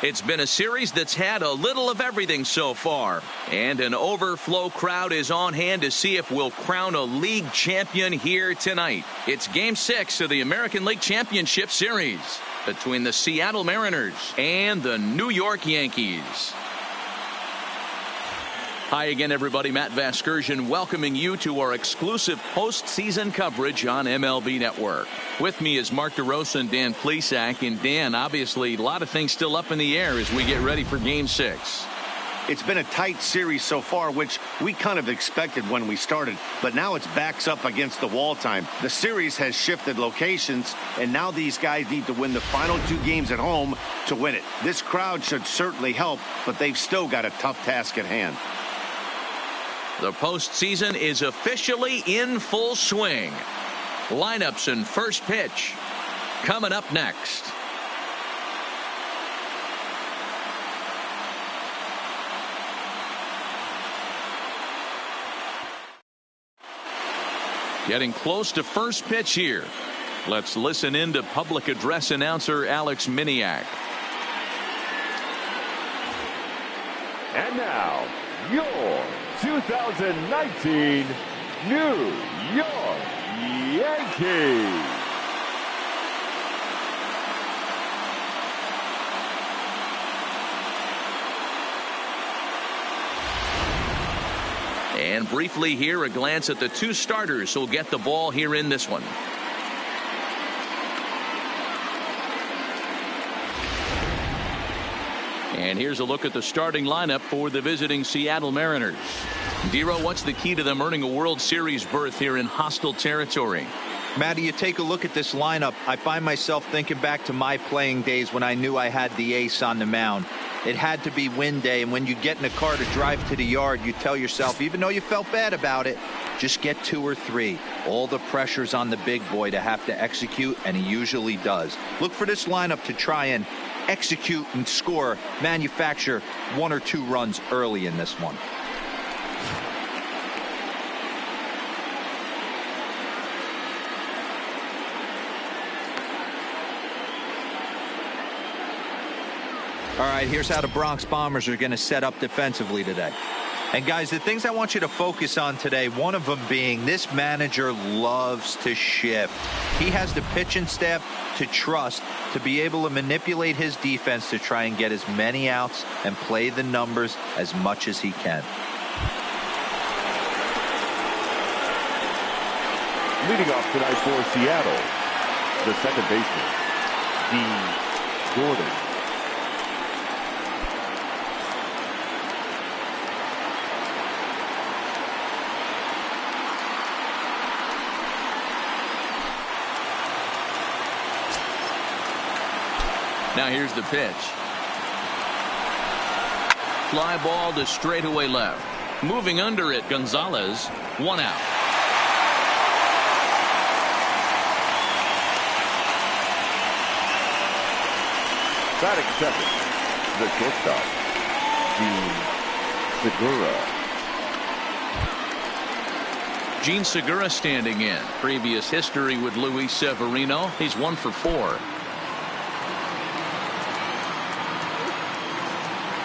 It's been a series that's had a little of everything so far, and an overflow crowd is on hand to see if we'll crown a league champion here tonight. It's Game 6 of the American League Championship Series between the Seattle Mariners and the New York Yankees. Hi again, everybody. Matt Vasgersian welcoming you to our exclusive postseason coverage on MLB Network. With me is Mark DeRosa and Dan Plesac. And Dan, obviously, a lot of things still up in the air as we get ready for Game 6. It's been a tight series so far, which we kind of expected when we started, but now it's backs up against the wall time. The series has shifted locations, and now these guys need to win the final 2 games at home to win it. This crowd should certainly help, but they've still got a tough task at hand. The postseason is officially in full swing. Lineups and first pitch coming up next. Getting close to first pitch here. Let's listen in to public address announcer Alex Miniak. And now, your 2019 New York Yankees. And briefly here, a glance at the 2 starters who'll get the ball here in this one. And here's a look at the starting lineup for the visiting Seattle Mariners. Dero, what's the key to them earning a World Series berth here in hostile territory? Matty, you take a look at this lineup. I find myself thinking back to my playing days when I knew I had the ace on the mound. It had to be win day, and when you get in a car to drive to the yard, you tell yourself, even though you felt bad about it, just get 2 or 3. All the pressure's on the big boy to have to execute, and he usually does. Look for this lineup to try and execute and score, manufacture 1 or 2 runs early in this one. All right, here's how the Bronx Bombers are going to set up defensively today. And guys, the things I want you to focus on today, one of them being this manager loves to shift. He has the pitching staff to trust to be able to manipulate his defense to try and get as many outs and play the numbers as much as he can. Leading off tonight for Seattle, the second baseman, Dean Gordon. Now here's the pitch. Fly ball to straightaway left. Moving under it, Gonzalez. 1 out. Batting second, the shortstop, Gene Segura. Gene Segura standing in. Previous history with Luis Severino. He's 1 for 4.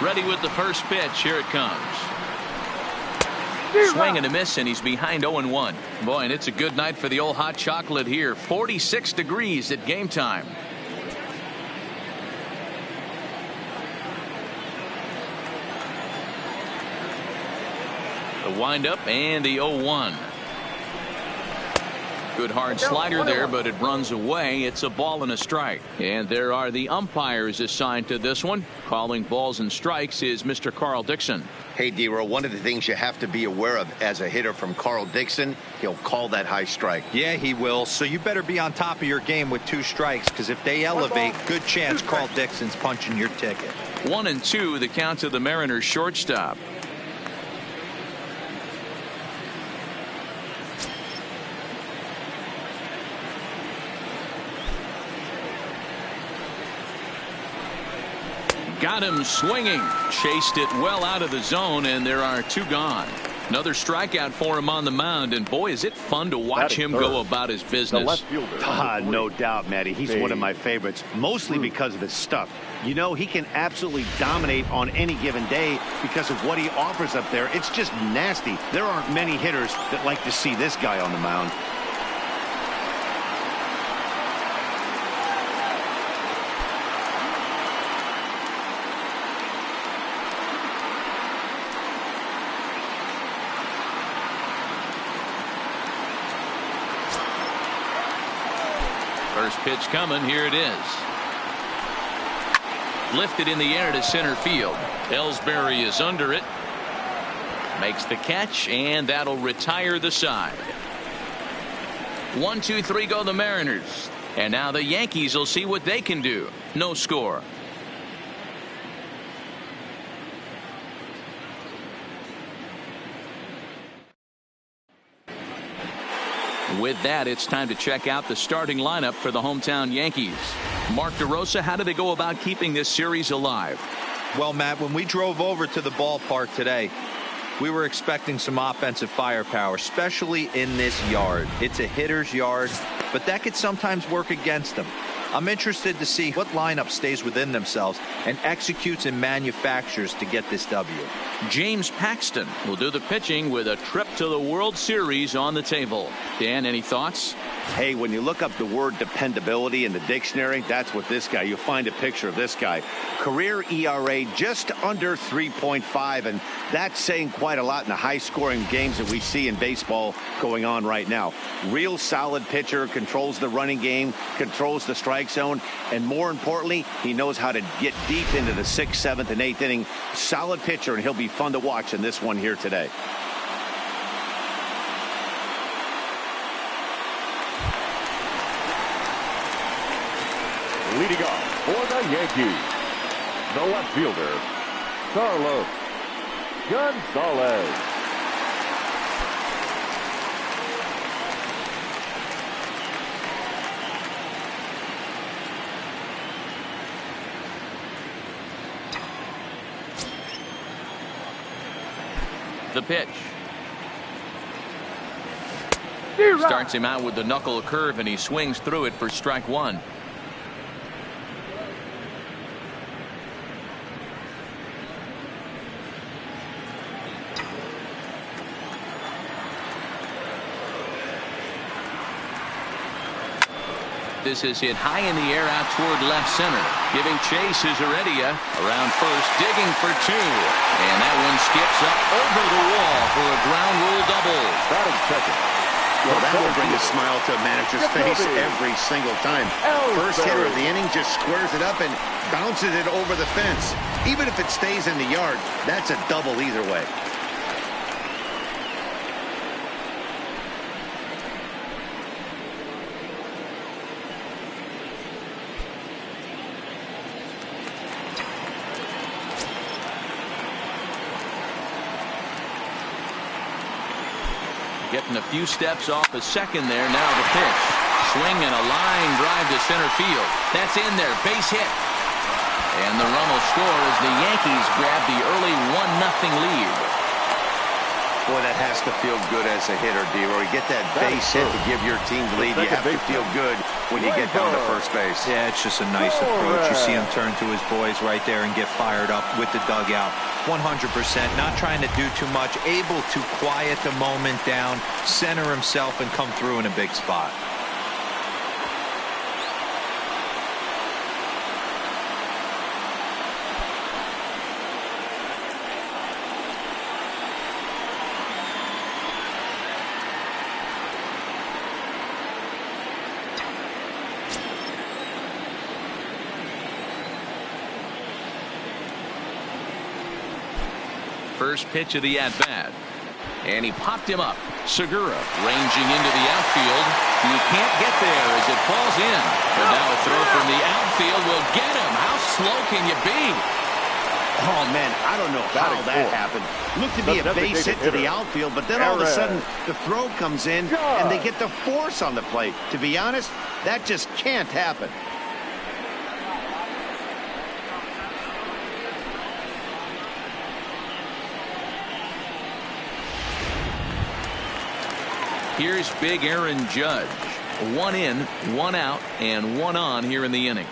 Ready with the first pitch. Here it comes. Swing and a miss, and he's behind 0-1. Boy, and it's a good night for the old hot chocolate here. 46 degrees at game time. The windup and the 0-1. Good hard slider there, but it runs away. It's a ball and a strike. And there are the umpires assigned to this one. Calling balls and strikes is Mr. Carl Dixon. Hey, Dero, one of the things you have to be aware of as a hitter from Carl Dixon, he'll call that high strike. Yeah, he will. So you better be on top of your game with 2 strikes, because if they elevate, good chance Carl Dixon's punching your ticket. 1-2, the count to the Mariners shortstop. Got him swinging. Chased it well out of the zone, and there are 2 gone. Another strikeout for him on the mound, and boy, is it fun to watch him go about his business. No doubt, Matty. He's one of my favorites, mostly because of his stuff. You know, he can absolutely dominate on any given day because of what he offers up there. It's just nasty. There aren't many hitters that like to see this guy on the mound. First pitch coming. Here it is. Lifted in the air to center field. Ellsbury is under it. Makes the catch, and that'll retire the side. 1, 2, 3 go the Mariners. And now the Yankees will see what they can do. No score. With that, it's time to check out the starting lineup for the hometown Yankees. Mark DeRosa, how do they go about keeping this series alive? Well, Matt, when we drove over to the ballpark today, we were expecting some offensive firepower, especially in this yard. It's a hitter's yard, but that could sometimes work against them. I'm interested to see what lineup stays within themselves and executes and manufactures to get this W. James Paxton will do the pitching with a trip to the World Series on the table. Dan, any thoughts? Hey, when you look up the word dependability in the dictionary, that's what this guy, you'll find a picture of this guy. Career ERA just under 3.5, and that's saying quite a lot in the high-scoring games that we see in baseball going on right now. Real solid pitcher, controls the running game, controls the strike zone, and more importantly, he knows how to get deep into the 6th, 7th, and 8th inning. Solid pitcher, and he'll be fun to watch in this one here today. Leading off for the Yankees, the left fielder, Carlos Gonzalez. The pitch. Starts him out with the knuckle curve, and he swings through it for strike one. This is hit high in the air out toward left center. Giving chase is Heredia around first, digging for two. And that one skips up over the wall for a ground rule double. Batting second. Well, that will bring a smile to a manager's face every single time. First hitter of the inning just squares it up and bounces it over the fence. Even if it stays in the yard, that's a double either way. Getting a few steps off the second there. Now the pitch. Swing and a line drive to center field. That's in there. Base hit. And the run will score as the Yankees grab the early 1-0 lead. Boy, that has to feel good as a hitter, D-Roy. Get that base hit to give your team the lead. You have to feel good when you get down to first base. Yeah, it's just a nice approach. You see him turn to his boys right there and get fired up with the dugout. 100%, not trying to do too much, able to quiet the moment down, center himself, and come through in a big spot. First pitch of the at-bat. And he popped him up. Segura ranging into the outfield. He can't get there as it falls in. But now a throw from the outfield will get him. How slow can you be? Oh, man, I don't know how that happened. Looked to be a base hit to the outfield, but then all of a sudden the throw comes in and they get the force on the plate. To be honest, that just can't happen. Here's big Aaron Judge. 1 in, 1 out, and 1 on here in the inning.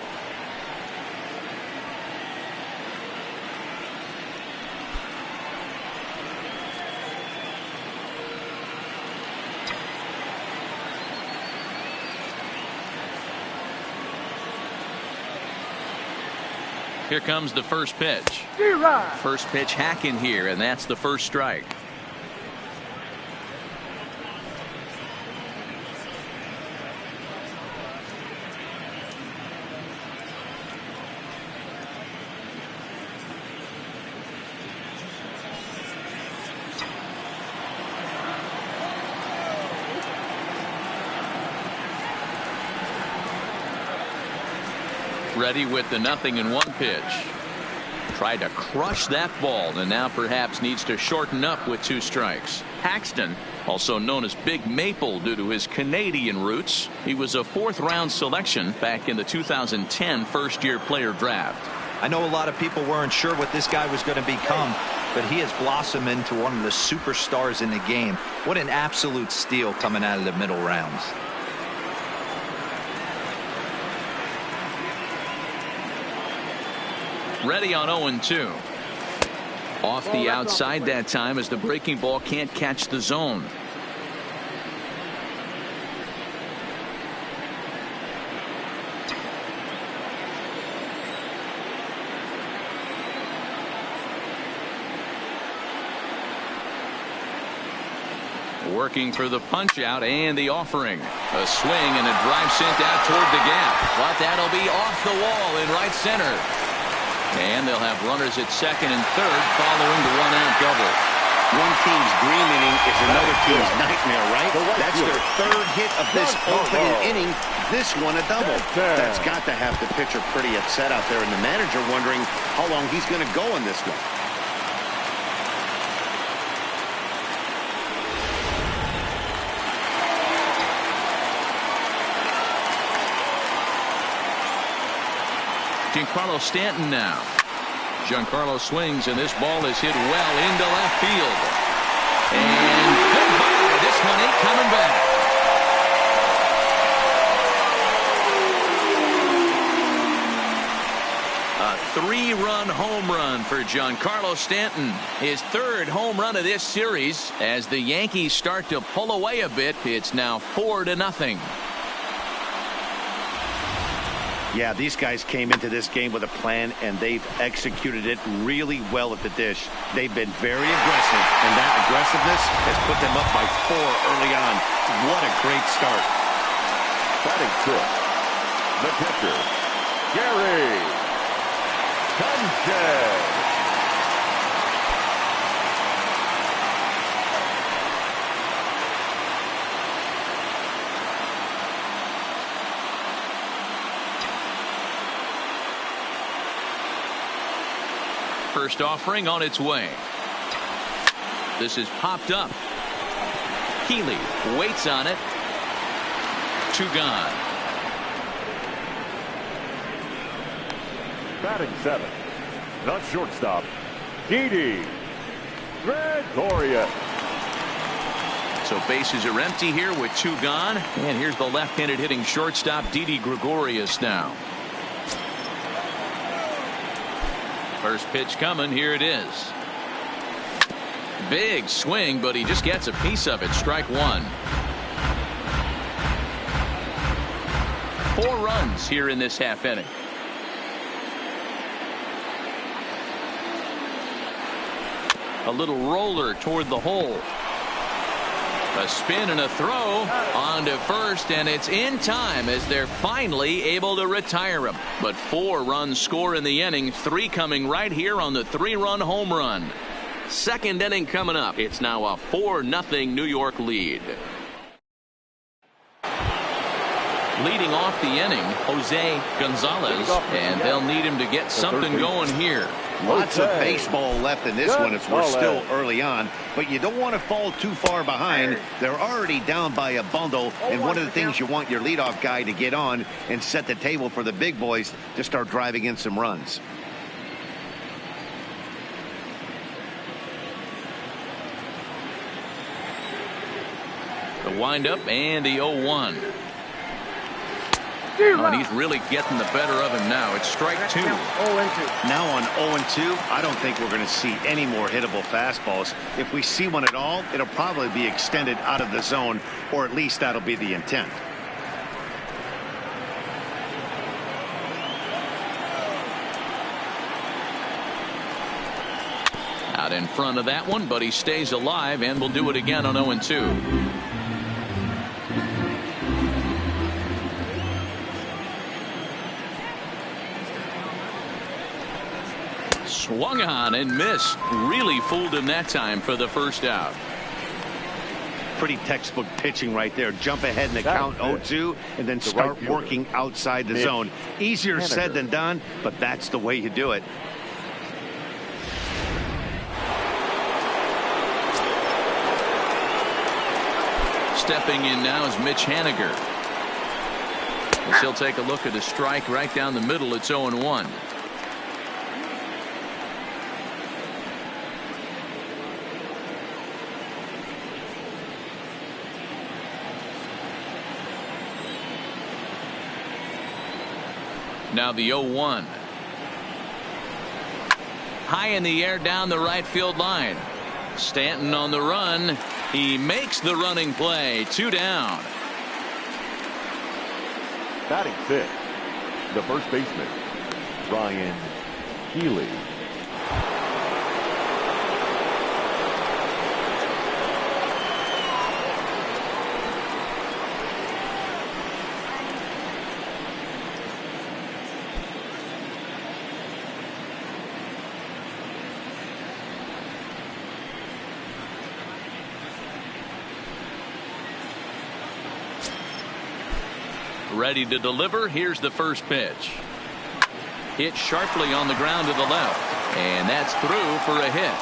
Here comes the first pitch. First pitch hacking here, and that's the first strike. Ready with the 0-1 pitch. Tried to crush that ball, and now perhaps needs to shorten up with 2 strikes. Paxton, also known as Big Maple due to his Canadian roots. He was a 4th-round selection back in the 2010 first-year player draft. I know a lot of people weren't sure what this guy was going to become, but he has blossomed into one of the superstars in the game. What an absolute steal coming out of the middle rounds. Ready on 0-2. Off the outside that time as the breaking ball can't catch the zone. Working for the punch out and the offering. A swing and a drive sent out toward the gap, but that'll be off the wall in right center. And they'll have runners at second and third following the 1-out double. One team's dream inning is another team's nightmare, right? That's their 3rd hit of this opening inning. This one a double. That's got to have the pitcher pretty upset out there, and the manager wondering how long he's going to go in this one. Giancarlo Stanton now. Giancarlo swings, and this ball is hit well into left field. And goodbye. This one ain't coming back. A 3-run home run for Giancarlo Stanton. His 3rd home run of this series. As the Yankees start to pull away a bit, it's now 4-0. Yeah, these guys came into this game with a plan, and they've executed it really well at the dish. They've been very aggressive, and that aggressiveness has put them up by 4 early on. What a great start. Batting 6, the pitcher, Gary Sanchez. First offering on its way. This is popped up. Healy waits on it. 2 gone. Batting 7, the shortstop, Didi Gregorius. So bases are empty here with 2 gone. And here's the left-handed hitting shortstop, Didi Gregorius now. First pitch coming. Here it is. Big swing, but he just gets a piece of it. Strike 1. 4 runs here in this half inning. A little roller toward the hole. A spin and a throw on to first, and it's in time as they're finally able to retire him. But 4 runs score in the inning, 3 coming right here on the 3-run home run. Second inning coming up. It's now a 4-0 New York lead. Leading off the inning, Jose Gonzalez, and they'll need him to get something going here. Lots of baseball left in this one as we're still early on, but you don't want to fall too far behind. They're already down by a bundle, and one of the things you want your leadoff guy to get on and set the table for the big boys to start driving in some runs. The windup and the 0-1. Oh, and he's really getting the better of him now. It's strike 2. Now on 0-2, I don't think we're going to see any more hittable fastballs. If we see one at all, it'll probably be extended out of the zone, or at least that'll be the intent. Out in front of that one, but he stays alive and will do it again on 0-2. Swung on and missed. Really fooled him that time for the first out. Pretty textbook pitching right there. Jump ahead in the count 0-2 and then start working outside the zone. Easier said than done, but that's the way you do it. Stepping in now is Mitch Haniger. As he'll take a look at a strike right down the middle. It's 0-1. Now the 0-1. High in the air down the right field line. Stanton on the run. He makes the running play. 2 down. Batting fifth, the first baseman, Ryan Healy. Ready to deliver. Here's the first pitch. Hit sharply on the ground to the left. And that's through for a hit.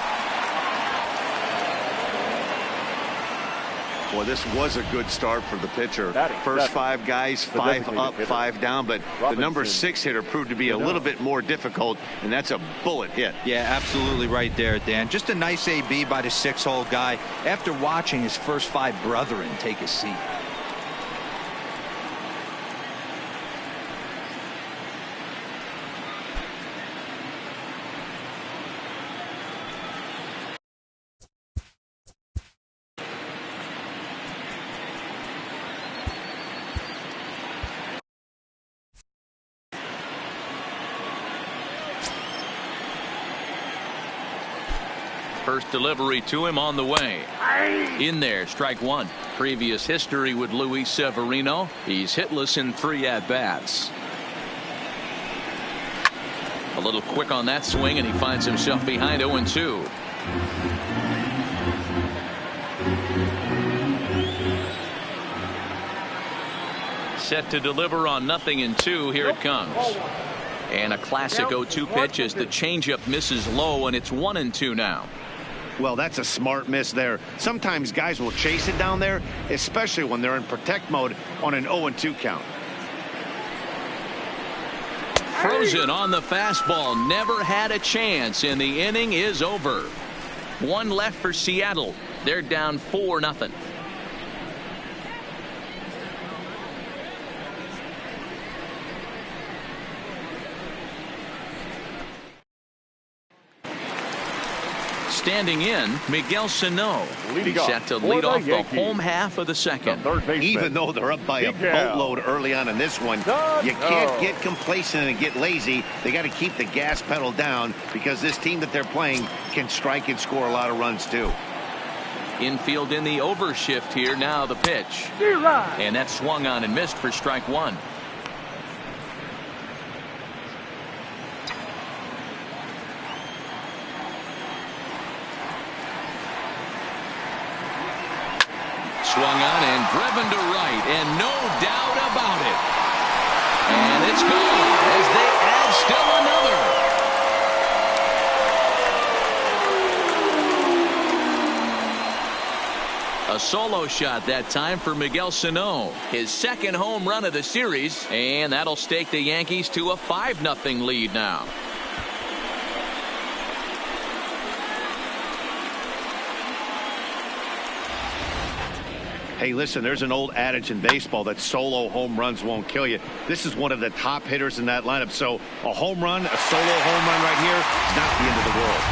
Well, this was a good start for the pitcher. First 5 guys, 5 up, 5 down, but the number 6 hitter proved to be a little bit more difficult, and that's a bullet hit. Yeah, absolutely right there, Dan. Just a nice AB by the 6-hole guy after watching his first 5 brethren take a seat. First delivery to him on the way. In there, strike 1. Previous history with Luis Severino. He's hitless in 3 at-bats. A little quick on that swing, and he finds himself behind 0-2. Set to deliver on 0-2. Here it comes. And a classic 0-2 pitch as the changeup misses low, and it's 1-2 now. Well, that's a smart miss there. Sometimes guys will chase it down there, especially when they're in protect mode on an 0-2 count. Frozen on the fastball. Never had a chance, and the inning is over. 1 left for Seattle. They're down 4-0. Standing in, Miguel Sano. He's set to lead off the home half of the second. Even though they're up by a boatload early on in this one, you can't get complacent and get lazy. They got to keep the gas pedal down because this team that they're playing can strike and score a lot of runs too. Infield in the overshift here. Now the pitch. And that swung on and missed for strike 1. Swung on and driven to right, and no doubt about it. And it's gone as they add still another. A solo shot that time for Miguel Sano. His second home run of the series, and that'll stake the Yankees to a 5-0 lead now. Hey, listen, there's an old adage in baseball that solo home runs won't kill you. This is one of the top hitters in that lineup. So a home run, a solo home run right here is not the end of the world.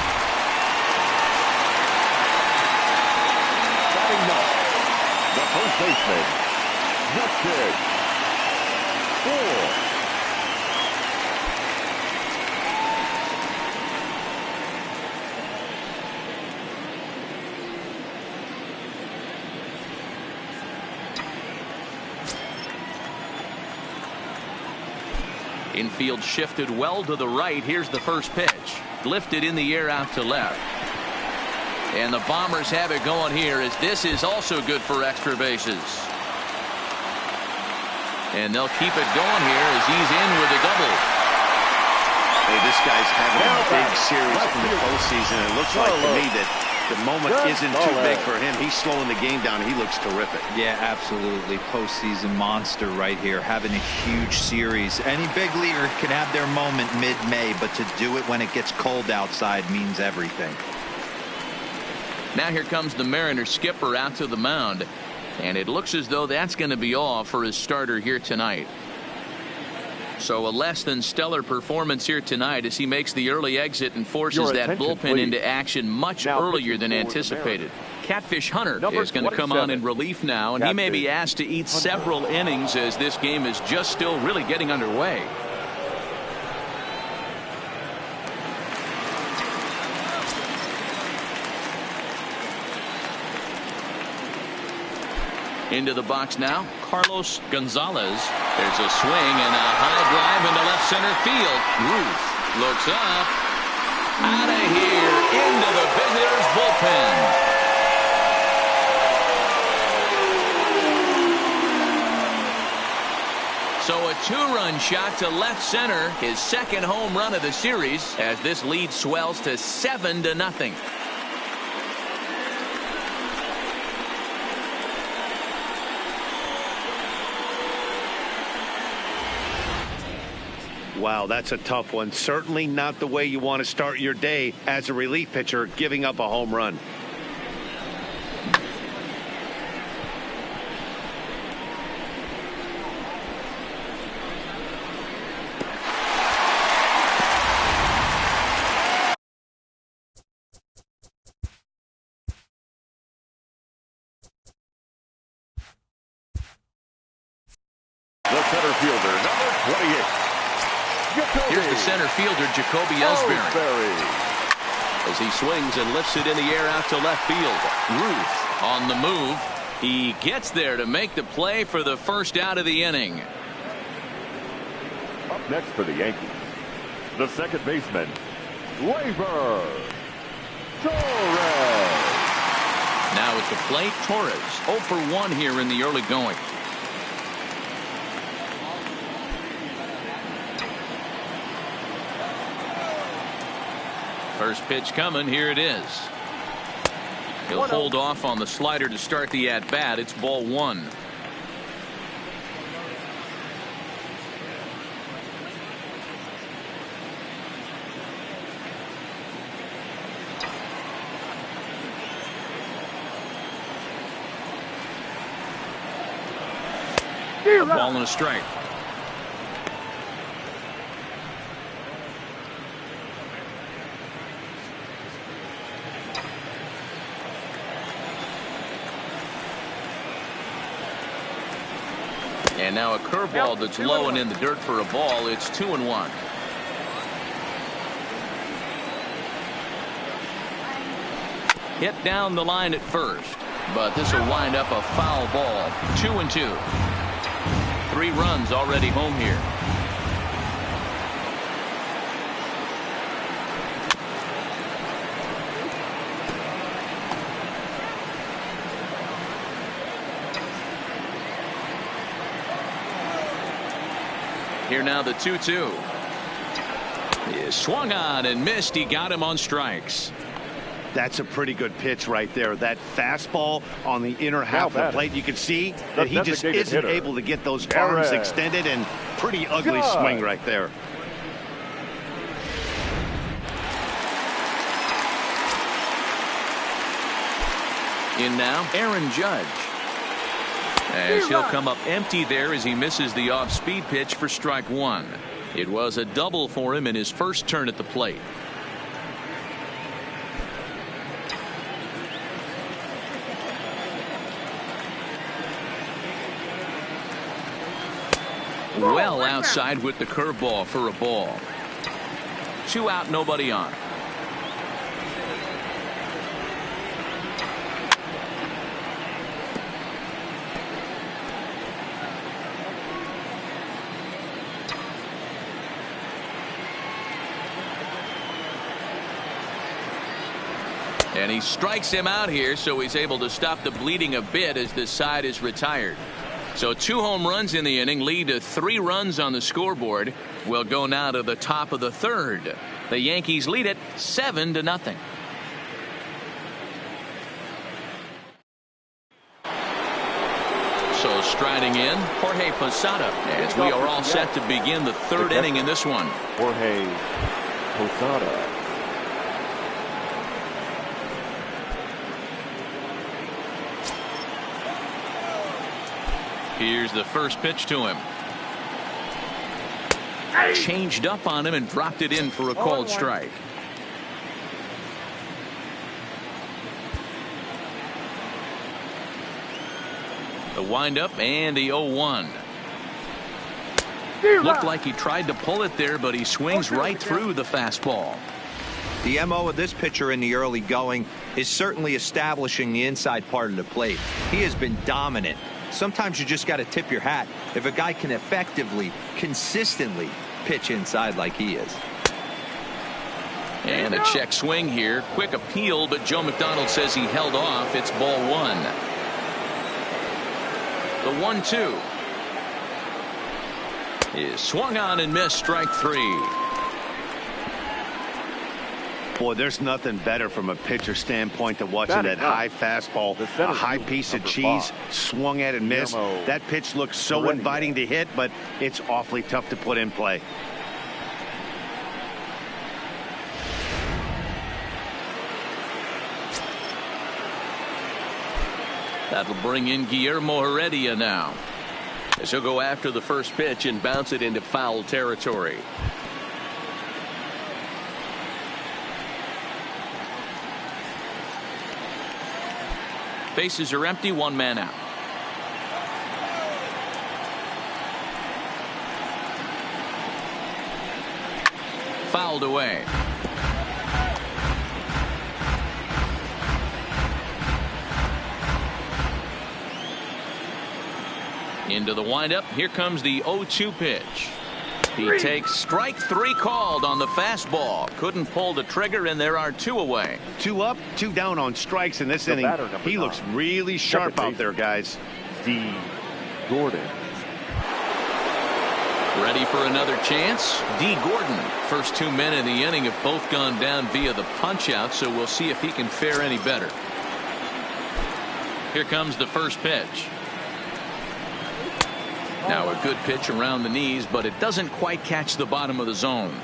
Batting up, the first baseman, Justin Moore. Infield shifted well to the right. Here's the first pitch. Lifted in the air out to left. And the Bombers have it going here, as this is also good for extra bases. And they'll keep it going here as he's in with a double. Hey, this guy's having a big series in the postseason. It looks like to me that the moment isn't too big for him. He's slowing the game down. He looks terrific. Yeah, absolutely. Postseason monster right here, having a huge series. Any big leaguer can have their moment mid-May, but to do it when it gets cold outside means everything. Now here comes the Mariners skipper out to the mound, and it looks as though that's going to be all for his starter here tonight. So a less than stellar performance here tonight as he makes the early exit and forces that bullpen into action much earlier than anticipated. Catfish Hunter is going to come on in relief now, and he may be asked to eat several innings as this game is just still really getting underway. Into the box now, Carlos Gonzalez. There's a swing and a high drive into left center field. Ruth looks up. Out of here into the visitors' bullpen. So a two-run shot to left center, his second home run of the series, as this lead swells to 7-0. Wow, that's a tough one. Certainly not the way you want to start your day as a relief pitcher, giving up a home run. The center fielder, number 28. Here's the center fielder, Jacoby Ellsbury. As he swings and lifts it in the air out to left field. Ruth on the move. He gets there to make the play for the first out of the inning. Up next for the Yankees, the second baseman, Gleyber Torres. Now at the plate, Torres 0 for 1 here in the early going. First pitch coming. Here it is. He'll hold off on the slider to start the at-bat. It's ball one. A ball and a strike. And now a curveball that's low and in the dirt for a ball. It's 2-1. Hit down the line at first, but this will wind up a foul ball. 2-2. 3 runs already home here. Here now the 2-2. He swung on and missed. He got him on strikes. That's a pretty good pitch right there. That fastball on the inner half of the plate. You can see that he just isn't able to get those arms extended, and pretty ugly swing right there. In now, Aaron Judge. As he'll come up empty there as he misses the off-speed pitch for strike one. It was a double for him in his first turn at the plate. Well outside with the curveball for a ball. 2 out, nobody on. And he strikes him out here, so he's able to stop the bleeding a bit as this side is retired. So 2 home runs in the inning lead to 3 runs on the scoreboard. We'll go now to the top of the third. The Yankees lead it 7-0. So striding in, Jorge Posada, as we are all set to begin the third inning in this one. Jorge Posada. Here's the first pitch to him. Changed up on him and dropped it in for a called strike. The windup and the 0-1. Looked like he tried to pull it there, but he swings right through the fastball. The MO of this pitcher in the early going is certainly establishing the inside part of the plate. He has been dominant. Sometimes you just got to tip your hat if a guy can effectively, consistently pitch inside like he is. And a check swing here. Quick appeal, but Joe McDonald says he held off. It's ball 1. The 1-2 is swung on and missed, strike 3. Boy, there's nothing better from a pitcher standpoint than watching that high fastball, a high piece of cheese, swung at and missed. That pitch looks so inviting to hit, but it's awfully tough to put in play. That'll bring in Guillermo Heredia now, as he'll go after the first pitch and bounce it into foul territory. Bases are empty, 1 man out. Fouled away. Into the windup. Here comes the 0-2 pitch. He takes strike 3 called on the fastball. Couldn't pull the trigger, and there are 2 away. 2 up, 2 down on strikes in this inning. He looks really sharp out there, guys. D. Gordon. Ready for another chance? D. Gordon. First 2 men in the inning have both gone down via the punch-out, so we'll see if he can fare any better. Here comes the first pitch. Now a good pitch around the knees, but it doesn't quite catch the bottom of the zone.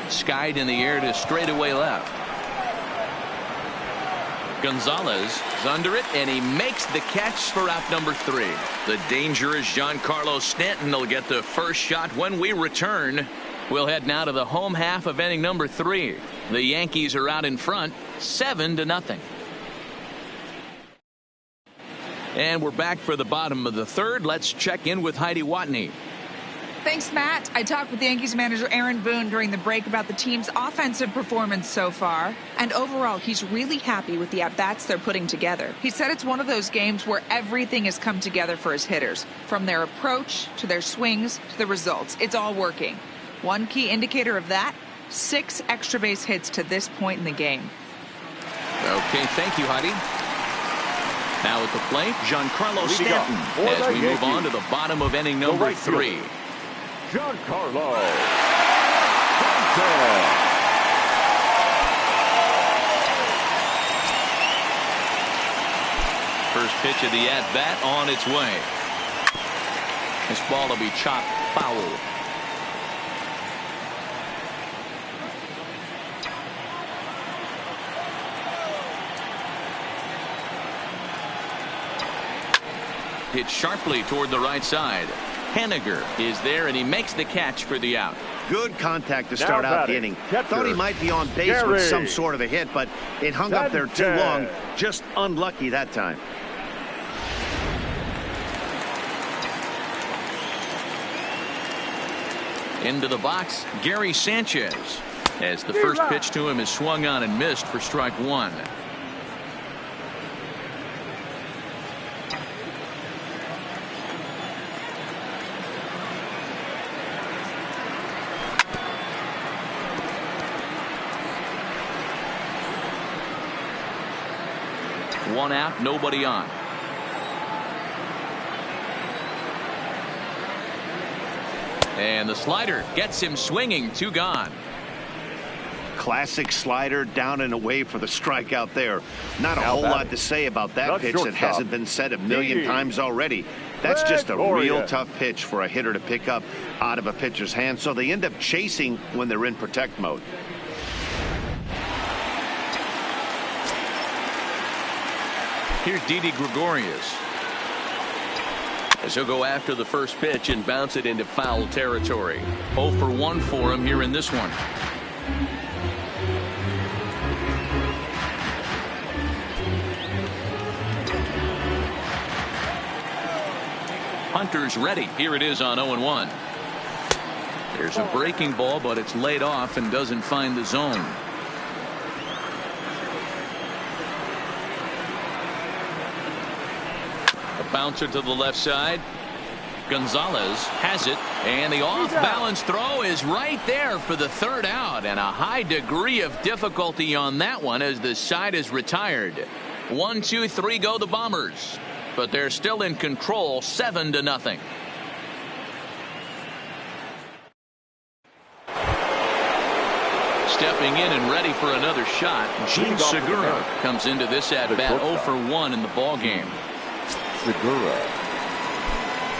Skied in the air to straightaway left. Gonzalez is under it, and he makes the catch for out number 3. The dangerous Giancarlo Stanton will get the first shot when we return. We'll head now to the home half of inning number 3. The Yankees are out in front, 7-0. And we're back for the bottom of the third. Let's check in with Heidi Watney. Thanks, Matt. I talked with Yankees manager Aaron Boone during the break about the team's offensive performance so far. And overall, he's really happy with the at-bats they're putting together. He said it's one of those games where everything has come together for his hitters. From their approach to their swings to the results. It's all working. One key indicator of that, 6 extra base hits to this point in the game. Okay, thank you, Heidi. Now at the plate, Giancarlo Stanton, as we move on to the bottom of inning number 3. Giancarlo Stanton. First pitch of the at-bat on its way. This ball will be chopped foul. hit sharply toward the right side. Henniger is there, and he makes the catch for the out. Good contact to start out the inning. Thought he might be on base with some sort of a hit, but it hung up there too long. Just unlucky that time. Into the box, Gary Sanchez. As the first pitch to him is swung on and missed for strike one. One out, nobody on. And the slider gets him swinging, two gone. Classic slider down and away for the strikeout there. Not a whole lot to say about that pitch that hasn't been said a million times already. That's just a real tough pitch for a hitter to pick up out of a pitcher's hand, so they end up chasing when they're in protect mode. Here's Didi Gregorius. As he'll go after the first pitch and bounce it into foul territory. 0 for 1 for him here in this one. Hunter's ready. Here it is on 0-1. There's a breaking ball, but it's laid off and doesn't find the zone. Bouncer to the left side. Gonzalez has it, and the off-balance throw is right there for the third out, and a high degree of difficulty on that one as the side is retired. 1, 2, 3 go the Bombers, but they're still in control, 7-0. Stepping in and ready for another shot, Gene Segura comes into this at-bat 0 for 1 in the ballgame. Segura.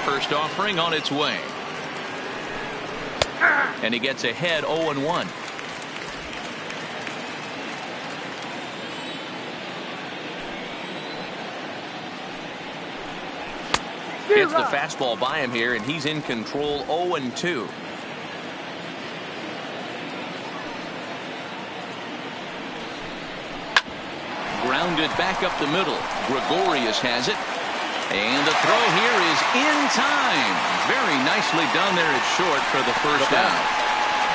First offering on its way. And he gets ahead 0-1. Hits the fastball by him here, and he's in control 0-2. Grounded back up the middle. Gregorius has it. And the throw here is in time. Very nicely done there at short for the first out.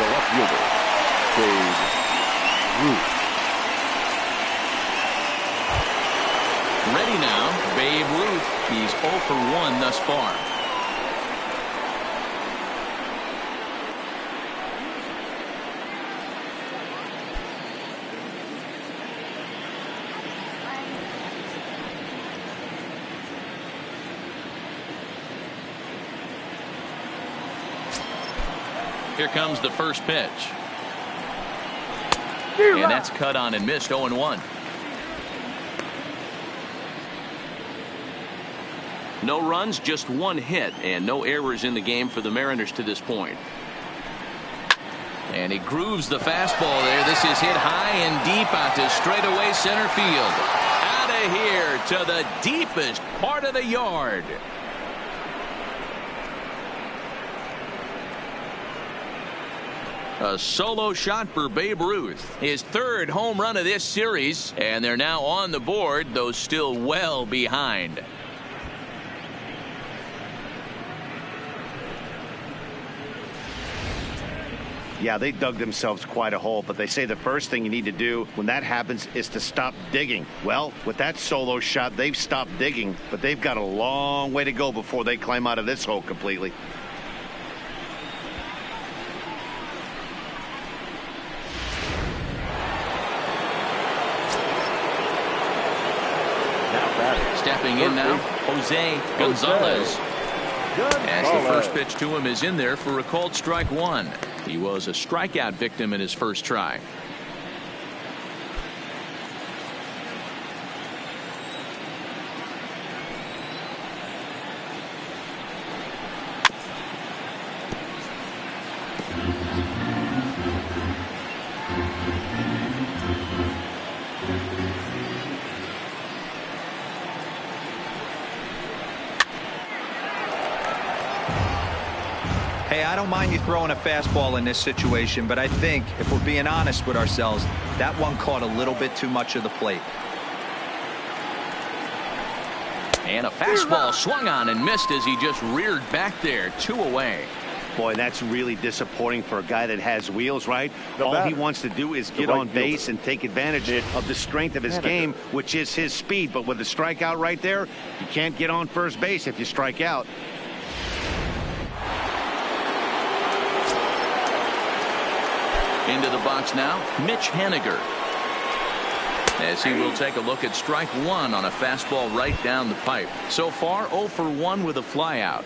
The left fielder, Babe Ruth. Ready now, Babe Ruth. He's 0 for 1 thus far. Here comes the first pitch. And that's cut on and missed 0-1. No runs, just one hit, and no errors in the game for the Mariners to this point. And he grooves the fastball there. This is hit high and deep out to straightaway center field. Out of here to the deepest part of the yard. A solo shot for Babe Ruth. His third home run of this series, and they're now on the board, though still well behind. Yeah, they dug themselves quite a hole, but they say the first thing you need to do when that happens is to stop digging. Well, with that solo shot, they've stopped digging, but they've got a long way to go before they climb out of this hole completely. Stepping in now, Jose Gonzalez. As the first pitch to him is in there for a called strike one. He was a strikeout victim in his first try. Yeah, I don't mind you throwing a fastball in this situation, but I think if we're being honest with ourselves, that one caught a little bit too much of the plate. And a fastball swung on and missed as he just reared back there. 2 away. Boy, that's really disappointing for a guy that has wheels, right? All he wants to do is get on base and take advantage of the strength of his game, which is his speed. But with a strikeout right there, you can't get on first base if you strike out. Into the box now, Mitch Haniger. As he will take a look at strike 1 on a fastball right down the pipe. So far, 0 for 1 with a flyout.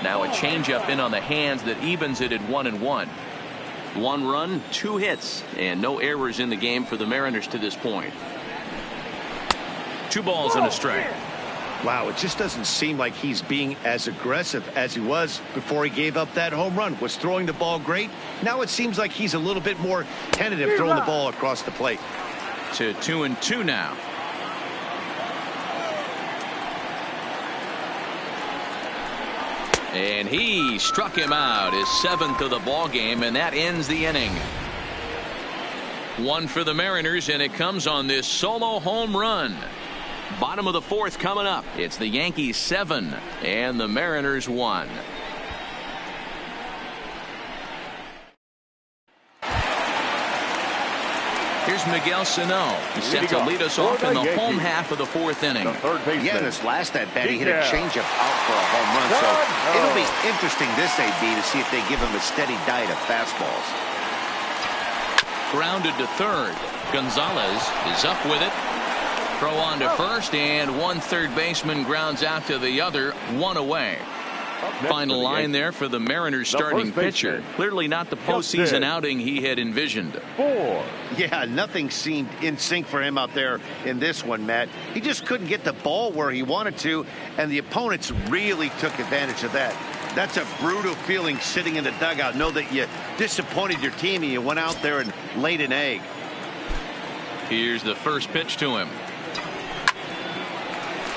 Now a changeup in on the hands that evens it at 1-1. 1 run, 2 hits, and no errors in the game for the Mariners to this point. 2 balls and a strike. Wow, it just doesn't seem like he's being as aggressive as he was before he gave up that home run. Was throwing the ball great. Now it seems like he's a little bit more tentative throwing the ball across the plate. To 2-2 now. And he struck him out, his 7th of the ball game, and that ends the inning. 1 for the Mariners, and it comes on this solo home run. Bottom of the 4th coming up. It's the Yankees 7 and the Mariners 1. Here's Miguel Sano. He's set to lead us off in the home half of the 4th inning. Yeah, in this last at bat, he hit a changeup out for a home run. So it'll be interesting this AB to see if they give him a steady diet of fastballs. Grounded to third. Gonzalez is up with it. Throw on to first, and 1 third baseman grounds out to the other. 1 away. Final line there for the Mariners starting pitcher. Clearly not the postseason outing he had envisioned. 4. Yeah, nothing seemed in sync for him out there in this one, Matt. He just couldn't get the ball where he wanted to, and the opponents really took advantage of that. That's a brutal feeling sitting in the dugout. Know that you disappointed your team and you went out there and laid an egg. Here's the first pitch to him.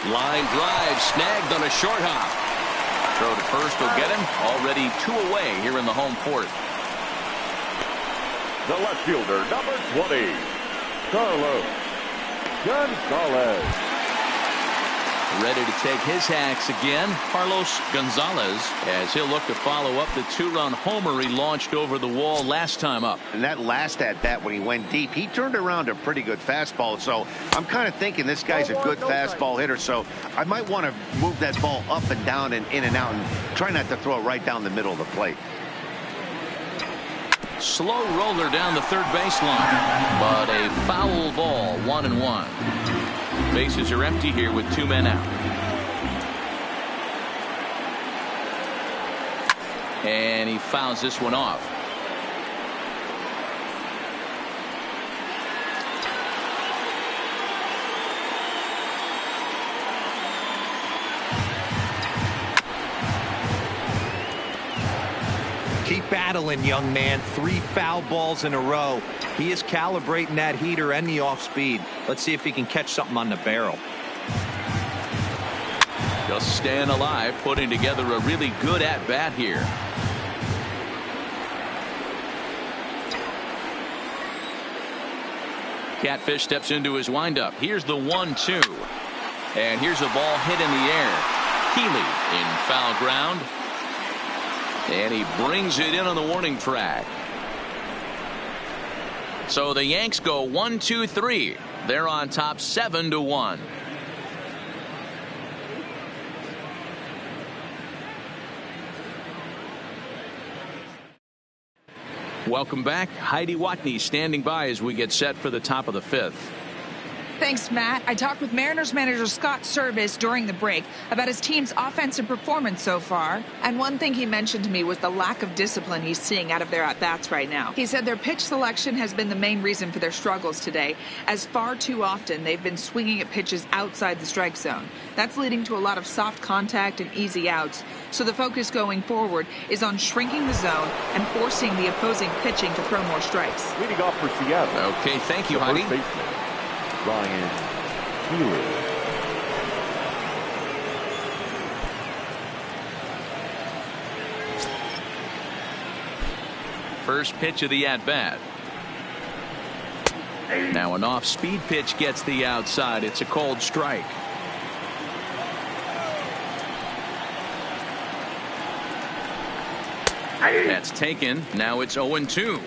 Line drive snagged on a short hop. Throw to first will get him. Already 2 away here in the home 4th. The left fielder, number 20, Carlos Gonzalez. Ready to take his hacks again, Carlos Gonzalez, as he'll look to follow up the 2-run homer he launched over the wall last time up. And that last at bat when he went deep, he turned around a pretty good fastball. So I'm kind of thinking this guy's a good fastball hitter. So I might want to move that ball up and down and in and out and try not to throw it right down the middle of the plate. Slow roller down the third baseline, but a foul ball. 1-1. Bases are empty here with 2 men out. And he fouls this one off. Keep battling, young man. 3 foul balls in a row. He is calibrating that heater and the off speed. Let's see if he can catch something on the barrel. Just staying alive, putting together a really good at bat here. Catfish steps into his windup. Here's the 1-2. And here's a ball hit in the air. Healy in foul ground. And he brings it in on the warning track. So the Yanks go 1-2-3. They're on top 7-1. Welcome back. Heidi Watney standing by as we get set for the top of the 5th. Thanks, Matt. I talked with Mariners manager Scott Service during the break about his team's offensive performance so far. And one thing he mentioned to me was the lack of discipline he's seeing out of their at-bats right now. He said their pitch selection has been the main reason for their struggles today, as far too often they've been swinging at pitches outside the strike zone. That's leading to a lot of soft contact and easy outs. So the focus going forward is on shrinking the zone and forcing the opposing pitching to throw more strikes. Leading off for Seattle. Okay, thank you, the honey. first baseman, Ryan Healy. First pitch of the at-bat. Now an off-speed pitch gets the outside. It's a called strike. That's taken. Now it's 0-2.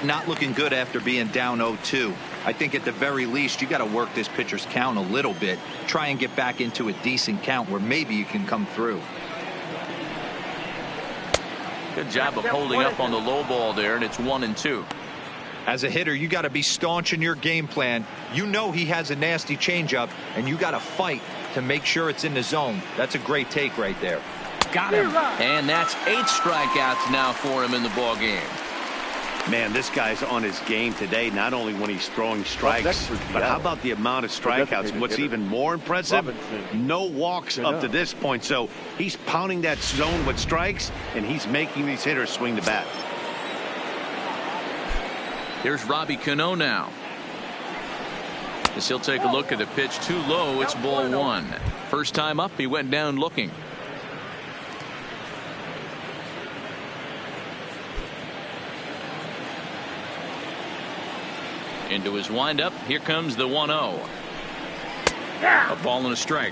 Not looking good after being down 0-2. I think at the very least you got to work this pitcher's count a little bit. Try and get back into a decent count where maybe you can come through. Good job of holding up on the low ball there, and it's 1-2. As a hitter, you got to be staunch in your game plan. You know he has a nasty changeup, and you got to fight to make sure it's in the zone. That's a great take right there. Got him. And that's 8 strikeouts now for him in the ball game. Man, this guy's on his game today, not only when he's throwing strikes, but how about the amount of strikeouts? What's even more impressive, no walks up to this point. So he's pounding that zone with strikes, and he's making these hitters swing the bat. Here's Robbie Cano now. As he'll take a look at a pitch too low, it's ball 1. First time up, he went down looking. Into his windup. Here comes the 1-0. A ball and a strike.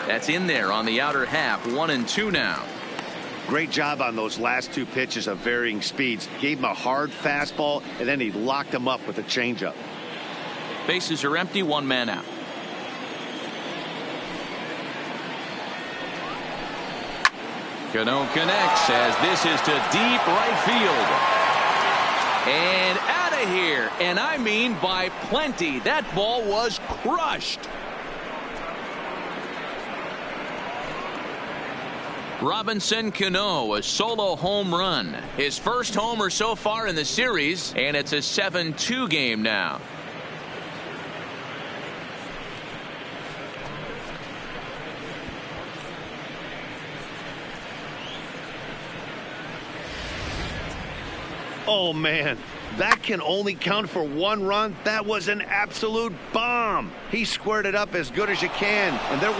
That's in there on the outer half. 1-2 now. Great job on those last 2 pitches of varying speeds. Gave him a hard fastball, and then he locked him up with a changeup. Bases are empty. 1 man out. Cano connects as this is to deep right field. And out of here. And I mean by plenty. That ball was crushed. Robinson Cano, a solo home run. His first homer so far in the series, and it's a 7-2 game now. Oh, man, that can only count for 1 run. That was an absolute bomb. He squared it up as good as you can, and there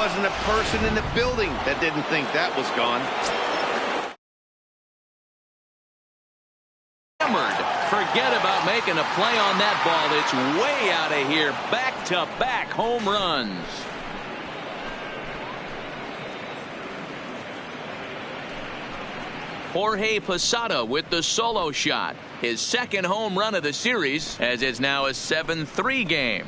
Wasn't a person in the building that didn't think that was gone. Forget about making a play on that ball. It's way out of here. Back-to-back home runs. Jorge Posada with the solo shot. His second home run of the series, as it's now a 7-3 game.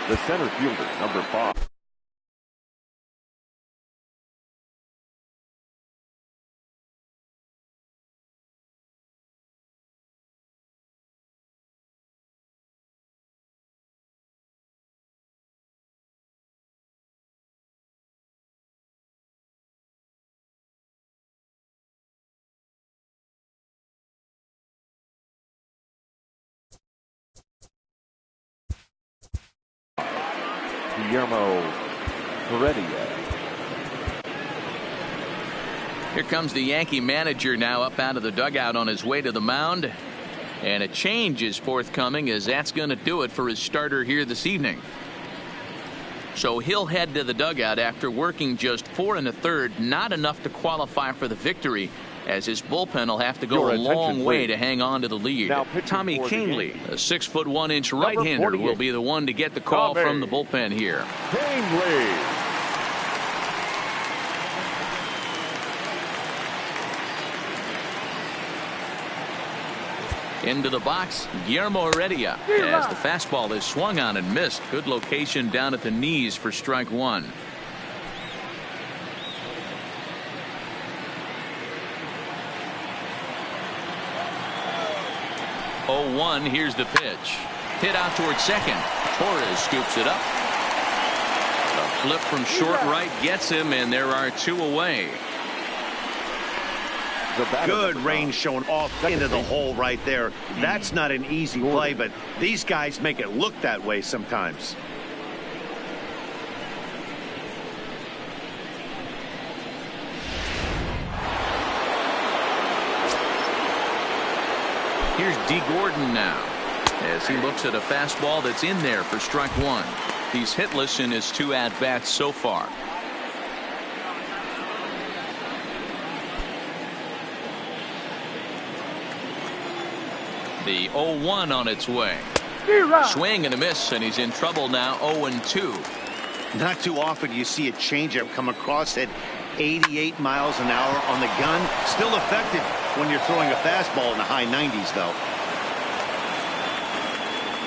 The center fielder, number 5. Guillermo Heredia. Here comes the Yankee manager now up out of the dugout on his way to the mound. And a change is forthcoming, as that's going to do it for his starter here this evening. So he'll head to the dugout after working just 4 1/3, not enough to qualify for the victory, as his bullpen will have to go a long way to hang on to the lead. Tommy Kingley, a 6'1" right-hander, will be the one to get the call from the bullpen here. Kingley. Into the box, Guillermo Heredia, as the fastball is swung on and missed. Good location down at the knees for strike one. Oh, 1. Here's the pitch. Hit out towards second. Torres scoops it up. A flip from short right gets him, and there are 2 away. Good range shown off into the hole right there. That's not an easy play, but these guys make it look that way sometimes. Here's D. Gordon now, as he looks at a fastball that's in there for strike one. He's hitless in his 2 at-bats so far. The 0-1 on its way. Swing and a miss, and he's in trouble now. 0-2. Not too often you see a changeup come across at 88 miles an hour on the gun. Still effective when you're throwing a fastball in the high 90s, though.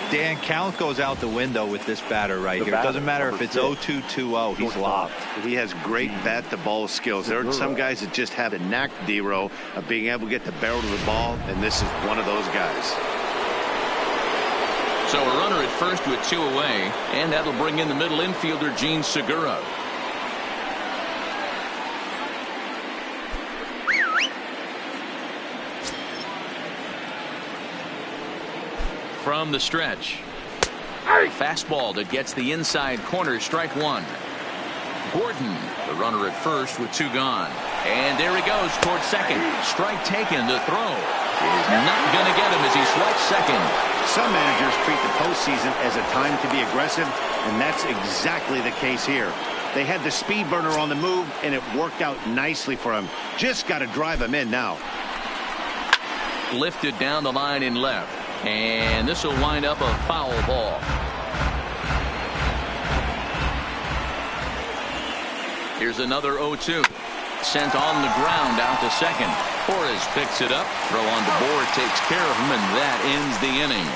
Dan, count goes out the window with this batter right here. It doesn't matter if it's 0-2, 2-0. He's locked. He has great bat-to-ball skills. There are some guys that just have the knack, D-Row, of being able to get the barrel to the ball, and this is one of those guys. So a runner at first with 2 away, and that'll bring in the middle infielder, Gene Segura. From the stretch. Fastball that gets the inside corner, strike one. Gordon, the runner at first with 2 gone. And there he goes towards second. Strike taken. The throw is not going to get him as he swipes second. Some managers treat the postseason as a time to be aggressive, and that's exactly the case here. They had the speed burner on the move, and it worked out nicely for him. Just got to drive him in now. Lifted down the line in left. And this will wind up a foul ball. Here's another 0-2. Sent on the ground out to second. Torres picks it up. Throw on the board takes care of him, and that ends the inning.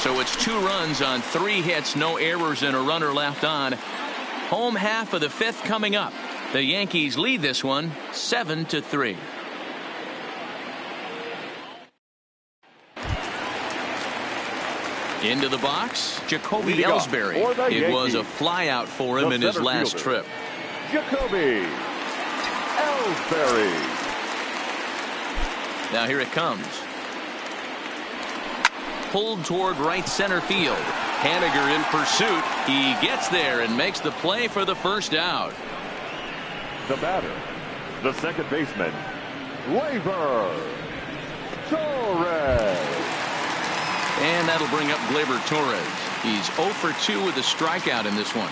So it's 2 runs on 3 hits, no errors, and a runner left on. Home half of the 5th coming up. The Yankees lead this one 7-3. Into the box, Jacoby Ellsbury. It was a flyout for him in his last trip. Jacoby Ellsbury. Now here it comes. pulled toward right center field. Haniger in pursuit. He gets there and makes the play for the first out. The batter, the second baseman, Gleyber Torres. And that'll bring up Gleyber Torres. He's 0 for 2 with a strikeout in this one.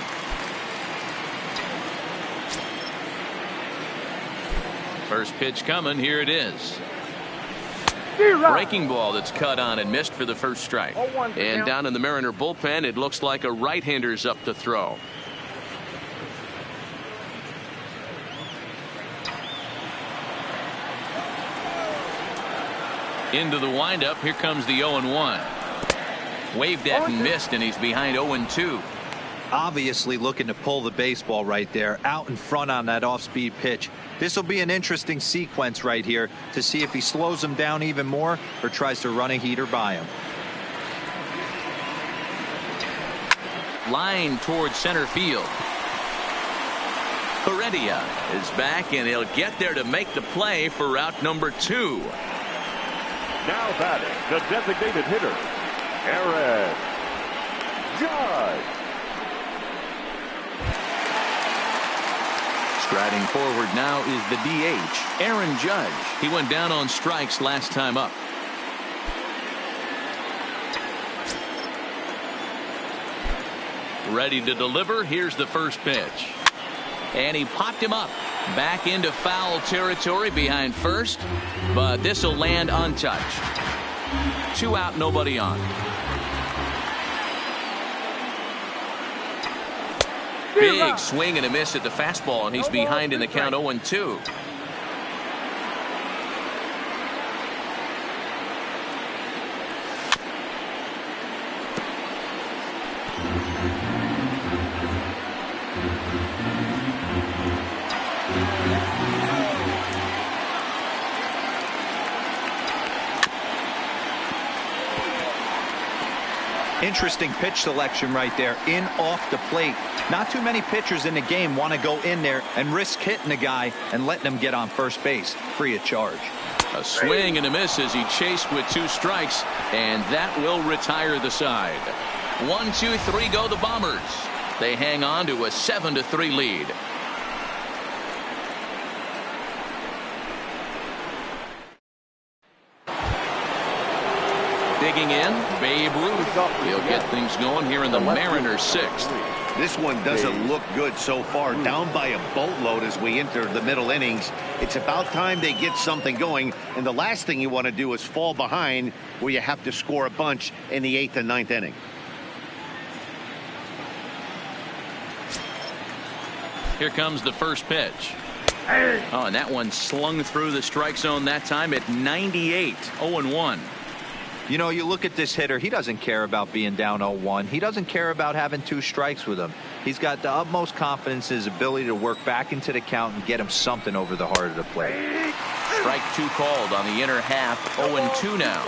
First pitch coming. Here it is. Breaking ball that's cut on and missed for the first strike. And down in the Mariner bullpen, it looks like a right-hander's up to throw. Into the windup. Here comes the 0-1. Waved at and missed, and he's behind 0-2. Obviously looking to pull the baseball right there out in front on that off-speed pitch. This will be an interesting sequence right here to see if he slows him down even more or tries to run a heater by him. Line towards center field. Heredia is back, and he'll get there to make the play for route number 2. Now batting, the designated hitter, Aaron Judge. Striding forward now is the DH, Aaron Judge. He went down on strikes last time up. Ready to deliver. Here's the first pitch. And he popped him up. Back into foul territory behind first. But this will land untouched. 2 out, nobody on. Big swing and a miss at the fastball, and he's behind in the count 0-2. Interesting pitch selection right there, in off the plate. Not too many pitchers in the game want to go in there and risk hitting the guy and letting him get on first base free of charge. A swing and a miss as he chased with 2 strikes, and that will retire the side. 1, 2, 3 go the Bombers. They hang on to a 7-3 lead. Digging in, Babe Ruth. He'll get things going here in the Mariners' 6th. This one doesn't look good so far. Down by a boatload as we enter the middle innings. It's about time they get something going. And the last thing you want to do is fall behind where you have to score a bunch in the 8th and 9th inning. Here comes the first pitch. Oh, and that one slung through the strike zone that time at 98. 0-1. You know, you look at this hitter, he doesn't care about being down 0-1. He doesn't care about having 2 strikes with him. He's got the utmost confidence in his ability to work back into the count and get him something over the heart of the plate. Strike 2 called on the inner half. 0-2 now.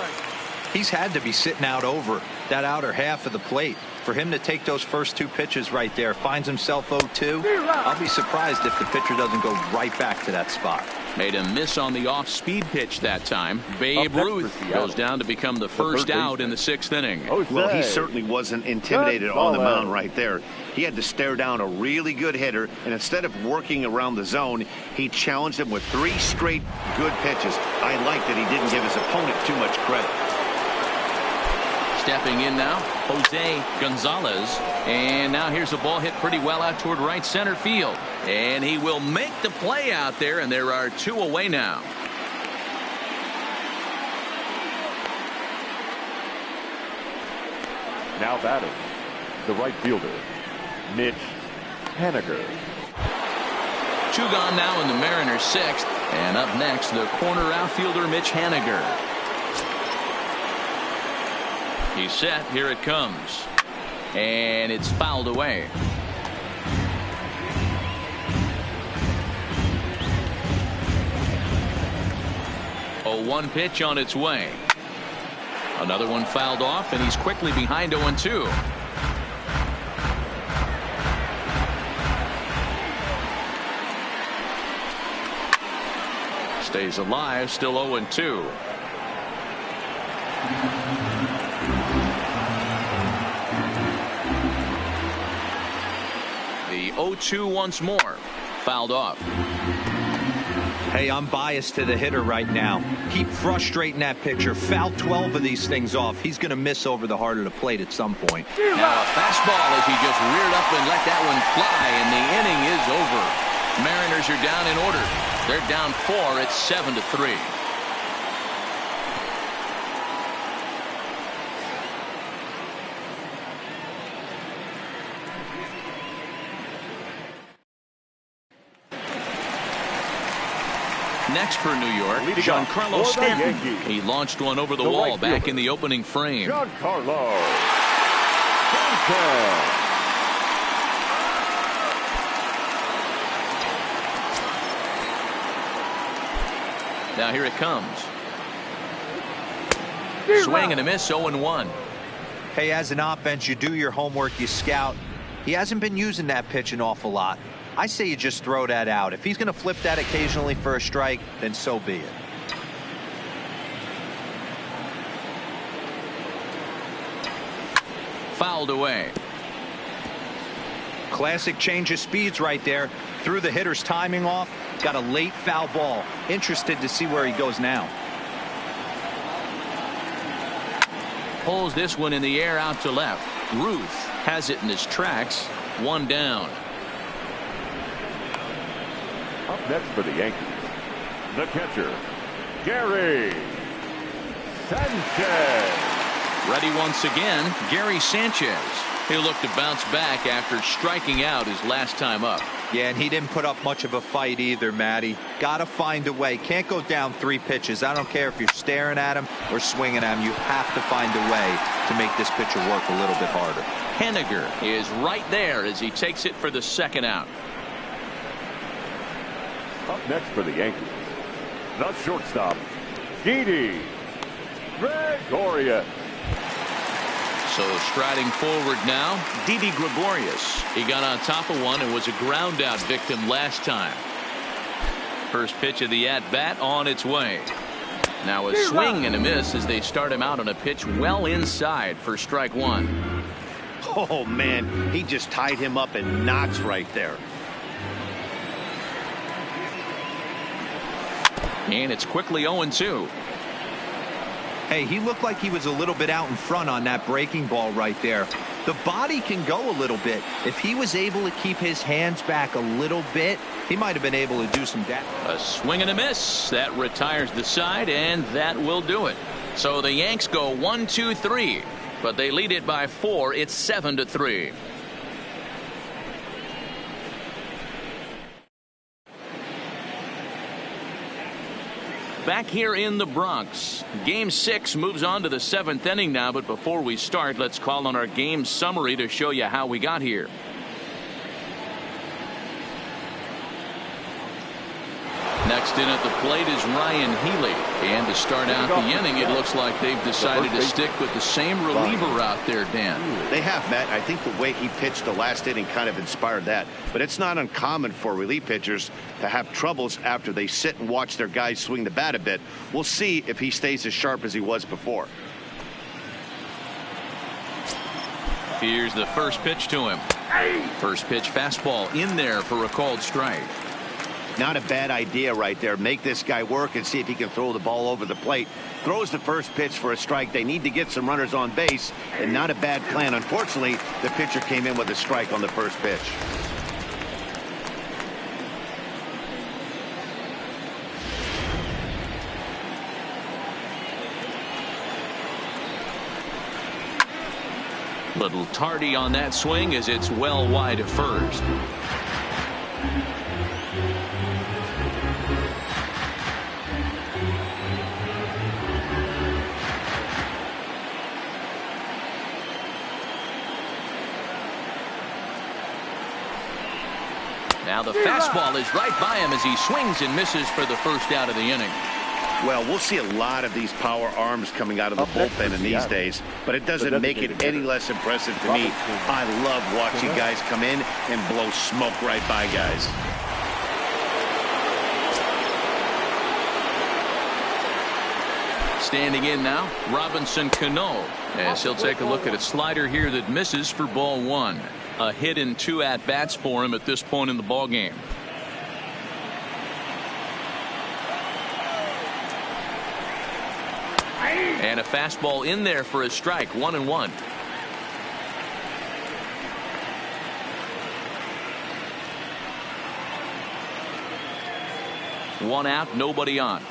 He's had to be sitting out over that outer half of the plate. For him to take those first 2 pitches right there, finds himself 0-2. I'll be surprised if the pitcher doesn't go right back to that spot. Made a miss on the off-speed pitch that time. Babe Ruth goes down to become the first out in the 6th inning. Well, he certainly wasn't intimidated on the mound right there. He had to stare down a really good hitter, and instead of working around the zone, he challenged him with 3 straight good pitches. I like that he didn't give his opponent too much credit. Stepping in now, Jose Gonzalez. And now here's a ball hit pretty well out toward right center field. And he will make the play out there, and there are 2 away now. Now batting, the right fielder, Mitch Haniger. 2 gone now in the Mariners' 6th. And up next, the corner outfielder, Mitch Haniger. He's set. Here it comes. And it's fouled away. A 1 pitch on its way. Another one fouled off, and he's quickly behind 0-2. Stays alive, still 0-2. 0-2 once more. Fouled off. Hey, I'm biased to the hitter right now. Keep frustrating that pitcher. Foul 12 of these things off. He's going to miss over the heart of the plate at some point. Now a fastball as he just reared up and let that one fly, and the inning is over. Mariners are down in order. They're down 4. It's 7-3. Next for New York, Giancarlo Stanton. He launched one over the wall back in the opening frame. Giancarlo Stanton. Now here it comes. Swing and a miss, 0-1. Hey, as an offense, you do your homework, you scout. He hasn't been using that pitch an awful lot. I say you just throw that out. If he's going to flip that occasionally for a strike, then so be it. Fouled away. Classic change of speeds right there. Threw the hitter's timing off. Got a late foul ball. Interested to see where he goes now. Pulls this one in the air out to left. Ruth has it in his tracks. One down. Up next for the Yankees, the catcher, Gary Sanchez. Ready once again, Gary Sanchez. He'll look to bounce back after striking out his last time up. Yeah, and he didn't put up much of a fight either, Matty. Got to find a way. Can't go down 3 pitches. I don't care if you're staring at him or swinging at him. You have to find a way to make this pitcher work a little bit harder. Henniger is right there as he takes it for the second out. Up next for the Yankees, the shortstop, Didi Gregorius. So striding forward now, Didi Gregorius. He got on top of one and was a ground out victim last time. First pitch of the at-bat on its way. Now a swing and a miss as they start him out on a pitch well inside for strike 1. Oh, man, he just tied him up in knots right there. And it's quickly 0-2. Hey, he looked like he was a little bit out in front on that breaking ball right there. The body can go a little bit. If he was able to keep his hands back a little bit, he might have been able to do some damage. A swing and a miss. That retires the side, and that will do it. So the Yanks go 1-2-3, but they lead it by 4. It's 7-3. Back here in the Bronx, Game 6 moves on to the 7th inning now, but before we start, let's call on our game summary to show you how we got here. Next in at the plate is Ryan Healy, and to start out the inning, it looks like they've decided to stick with the same reliever out there, Dan. They have, Matt. I think the way he pitched the last inning kind of inspired that, but it's not uncommon for relief pitchers to have troubles after they sit and watch their guys swing the bat a bit. We'll see if he stays as sharp as he was before. Here's the first pitch to him. First pitch fastball in there for a called strike. Not a bad idea right there. Make this guy work and see if he can throw the ball over the plate. Throws the first pitch for a strike. They need to get some runners on base, and not a bad plan. Unfortunately, the pitcher came in with a strike on the first pitch. Little tardy on that swing as it's well wide of first. Now the fastball is right by him as he swings and misses for the first out of the inning. Well, we'll see a lot of these power arms coming out of the bullpen in these days, but it doesn't make it any less impressive to me. I love watching guys come in and blow smoke right by guys. Standing in now, Robinson Cano, as he'll take a look at a slider here that misses for ball 1. A hit in 2 at-bats for him at this point in the ball game. And a fastball in there for a strike. 1-1. One out, nobody on.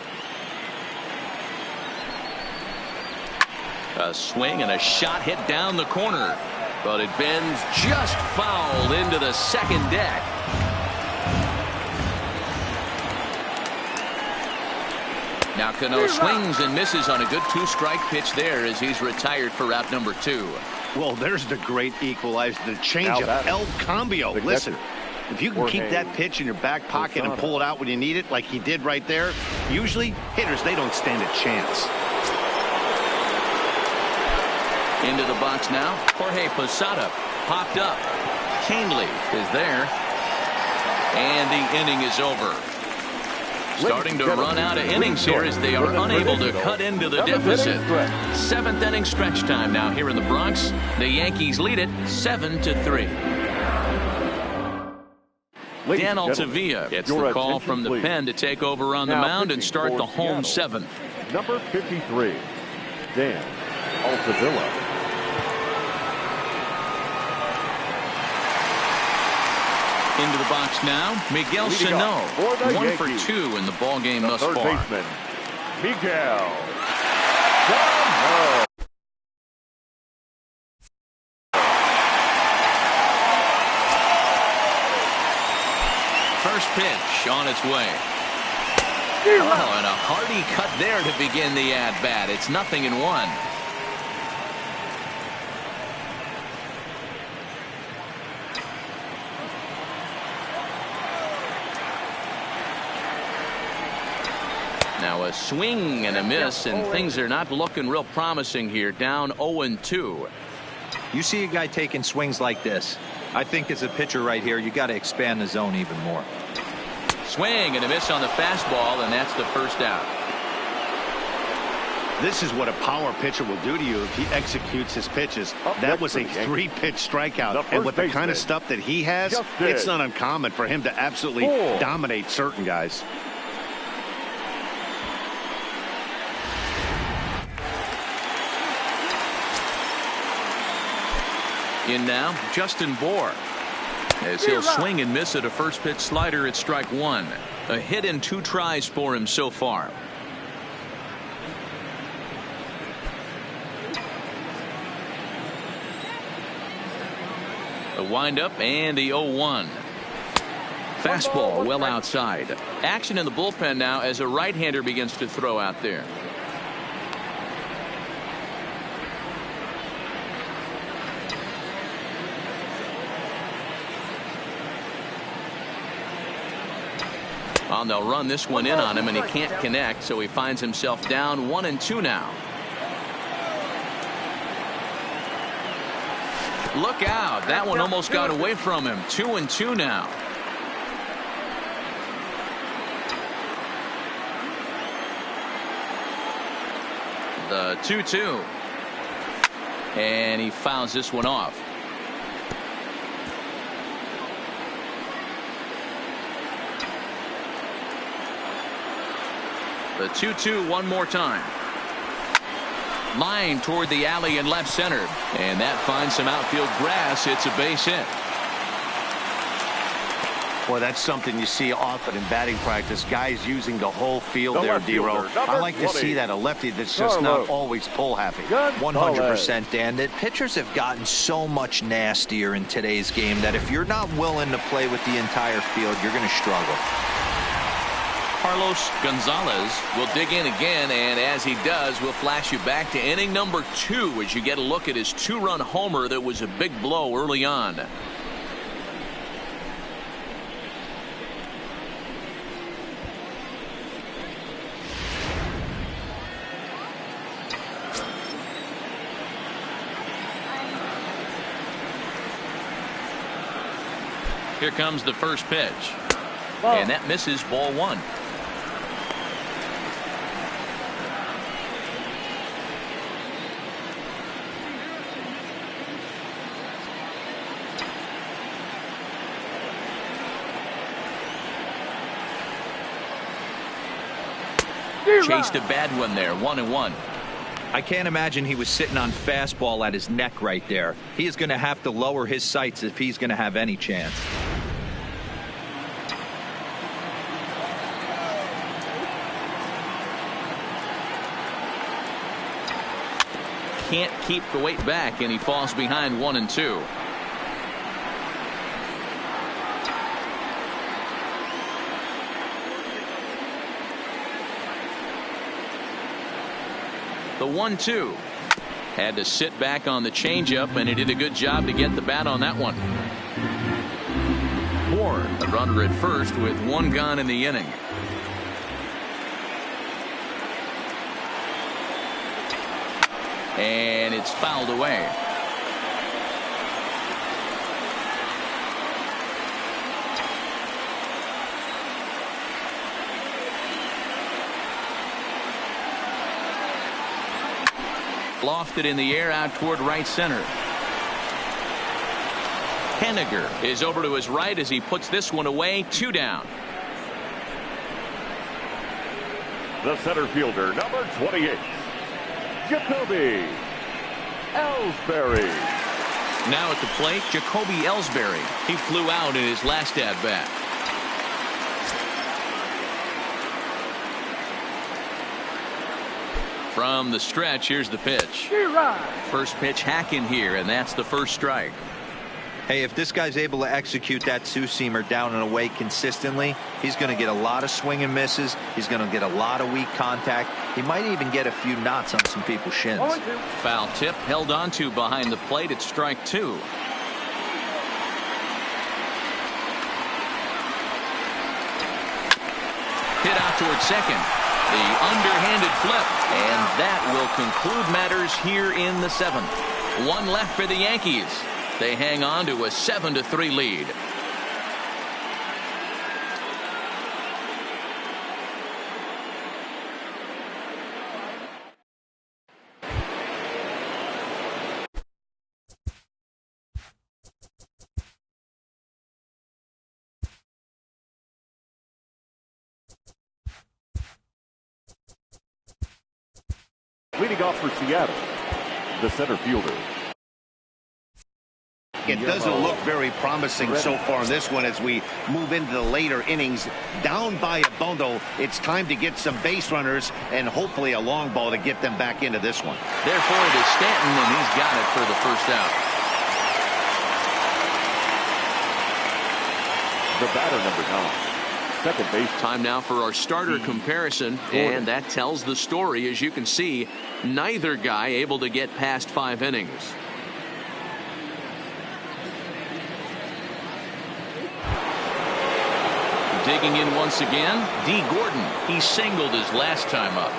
A swing and a shot hit down the corner, but it bends just foul into the second deck. Now Cano swings and misses on a good 2-strike pitch there as he's retired for route number 2. Well, there's the great equalizer, the changeup, El Cambio. Listen, if you can keep that pitch in your back pocket and pull it out when you need it, like he did right there, usually hitters, they don't stand a chance. Into the box now, Jorge Posada popped up. Canely is there, and the inning is over. Starting to run out of innings here as they are unable to cut into the deficit. 7th inning stretch time now here in the Bronx. The Yankees lead it 7-3. Dan Altavilla gets the call from the pen to take over on the mound and start the home 7th. Number 53, Dan Altavilla. Into the box now, Miguel Sano. 1 for 2 in the ball game thus far. Third baseman, Miguel Sano. First pitch on its way. Oh, and a hearty cut there to begin the at-bat. It's 0-1. Now a swing and a miss, and things are not looking real promising here. Down 0-2. You see a guy taking swings like this. I think as a pitcher right here, you got to expand the zone even more. Swing and a miss on the fastball, and that's the first out. This is what a power pitcher will do to you if he executes his pitches. That was a 3-pitch strikeout, and with the kind of stuff that he has, it's not uncommon for him to absolutely dominate certain guys. In now, Justin Bour, as he'll swing and miss at a first pitch slider at strike 1. A hit in 2 tries for him so far. A windup and the 0-1. Fastball well outside. Action in the bullpen now as a right-hander begins to throw out there. They'll run this one in on him, and he can't connect, so he finds himself down 1-2 now. Look out. That one almost got away from him. 2-2 now. The 2-2. And he fouls this one off. The 2-2 one more time. Line toward the alley in left center. And that finds some outfield grass. It's a base hit. Well, that's something you see often in batting practice. Guys using the whole field there, D-Row. I like to see that. A lefty that's just not always pull happy. 100%, Dan. That pitchers have gotten so much nastier in today's game that if you're not willing to play with the entire field, you're going to struggle. Carlos Gonzalez will dig in again, and as he does, we'll flash you back to inning number 2 as you get a look at his 2-run homer that was a big blow early on. Here comes the first pitch, and that misses. Ball 1. Chased a bad one there, 1-1. I can't imagine he was sitting on fastball at his neck right there. He is going to have to lower his sights if he's going to have any chance. Can't keep the weight back, and he falls behind 1-2. The 1-2. Had to sit back on the changeup, and he did a good job to get the bat on that one. Ward, a runner at first with one gone in the inning. And it's fouled away. Lofted in the air out toward right center. Henniger is over to his right as he puts this one away. 2 down. The center fielder, number 28, Jacoby Ellsbury. Now at the plate, Jacoby Ellsbury. He flew out in his last at bat. From the stretch, here's the pitch. First pitch hacking here, and that's the first strike. Hey, if this guy's able to execute that two-seamer down and away consistently, he's going to get a lot of swing and misses. He's going to get a lot of weak contact. He might even get a few knots on some people's shins. Foul tip held onto behind the plate. It's strike 2. Hit out toward second. The underhanded flip, and that will conclude matters here in the 7th. 1 left for the Yankees. They hang on to a 7-3 lead. Leading off for Seattle, the center fielder. It doesn't look very promising so far in this one as we move into the later innings. Down by a bundle, it's time to get some base runners and hopefully a long ball to get them back into this one. Therefore, it is Stanton, and he's got it for the first out. The batter, number 9. Second base. Time now for our starter comparison, and that tells the story. As you can see, neither guy able to get past 5 innings. Digging in once again, D. Gordon. He singled his last time up.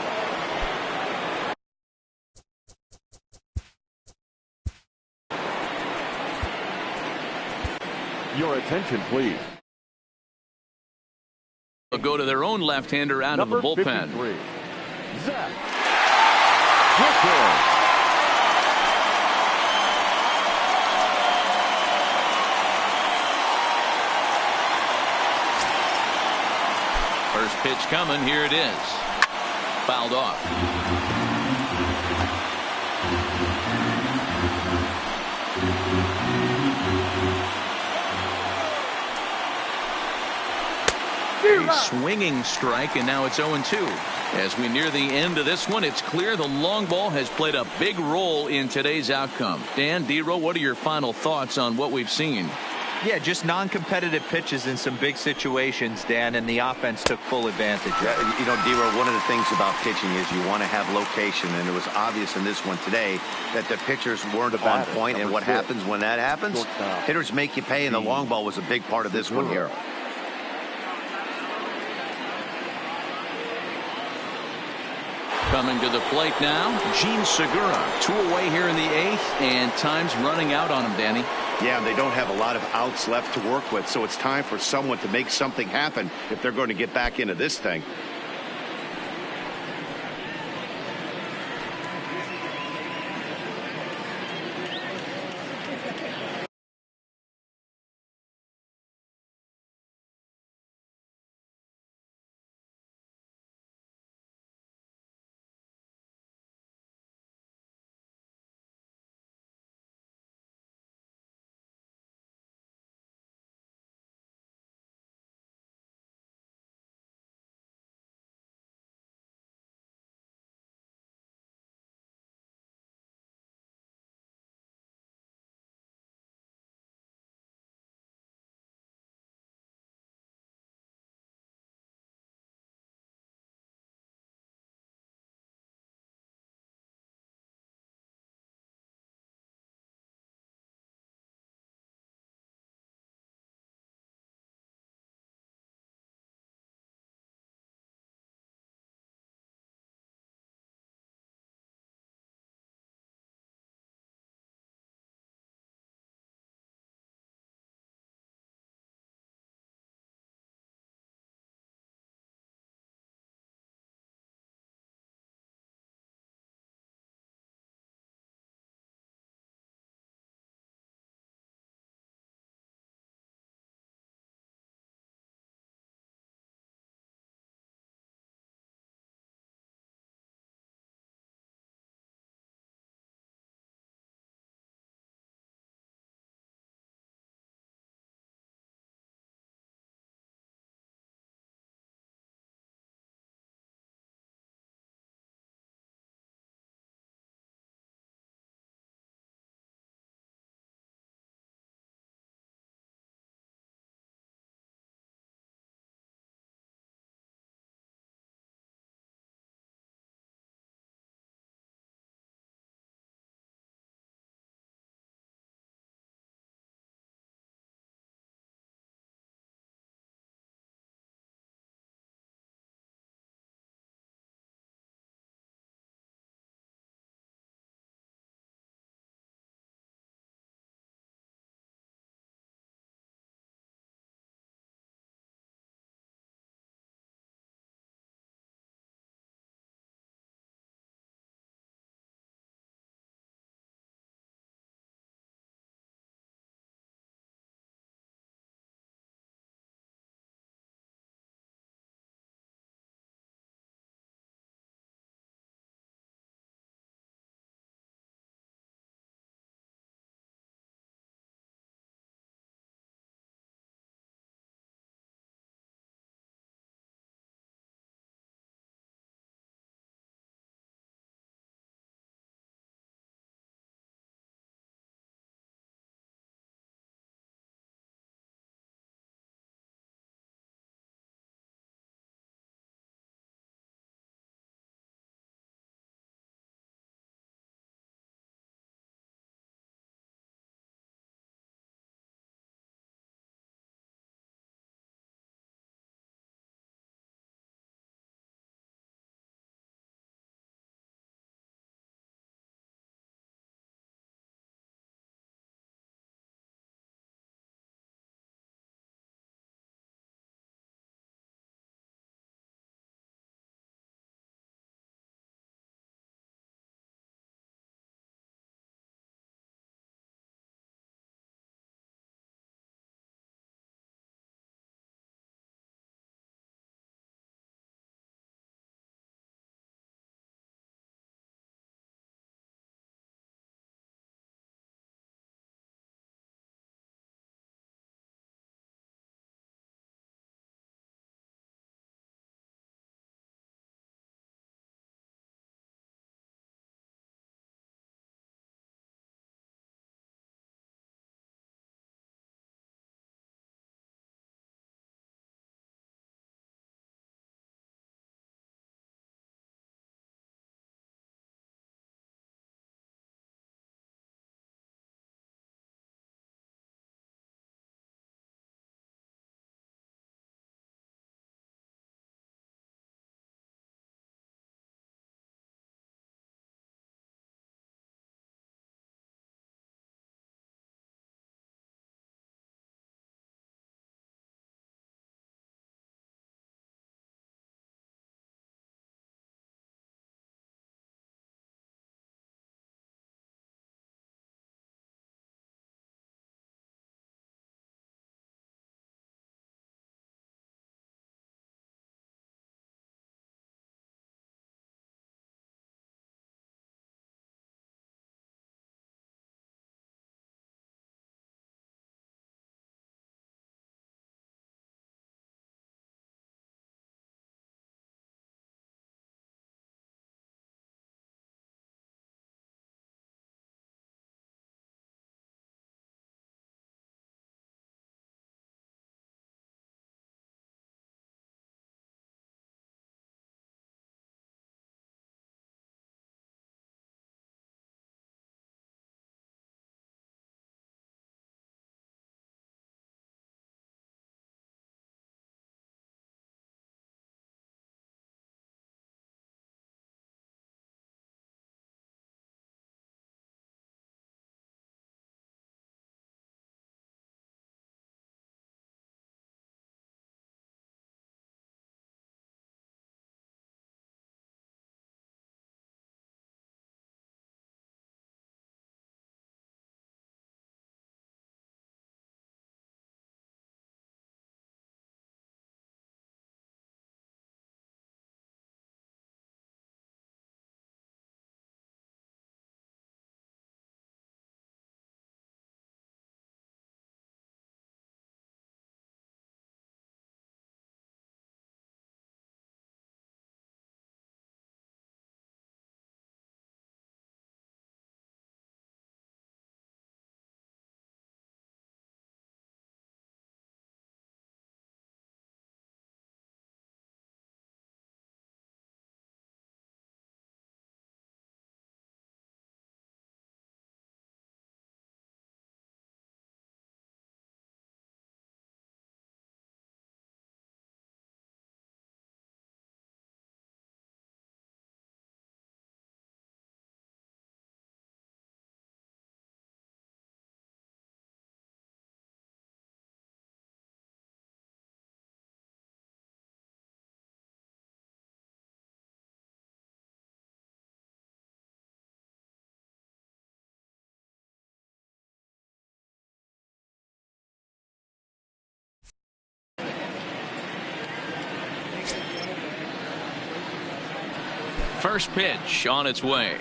Your attention, please. They'll go to their own left-hander out of the bullpen. 53, Zach Griffin. First pitch coming. Here it is. Fouled off. A swinging strike, and now it's 0-2. As we near the end of this one, it's clear the long ball has played a big role in today's outcome. Dan, D-Row, what are your final thoughts on what we've seen? Yeah, just non-competitive pitches in some big situations, Dan, and the offense took full advantage. You know, D-Row, one of the things about pitching is you want to have location, and it was obvious in this one today that the pitchers weren't on point, and what happens when that happens? Hitters make you pay, and the long ball was a big part of this one here. Coming to the plate now, Gene Segura. 2 away here in the 8th, and time's running out on him, Danny. Yeah, they don't have a lot of outs left to work with, so it's time for someone to make something happen if they're going to get back into this thing. First pitch on its way.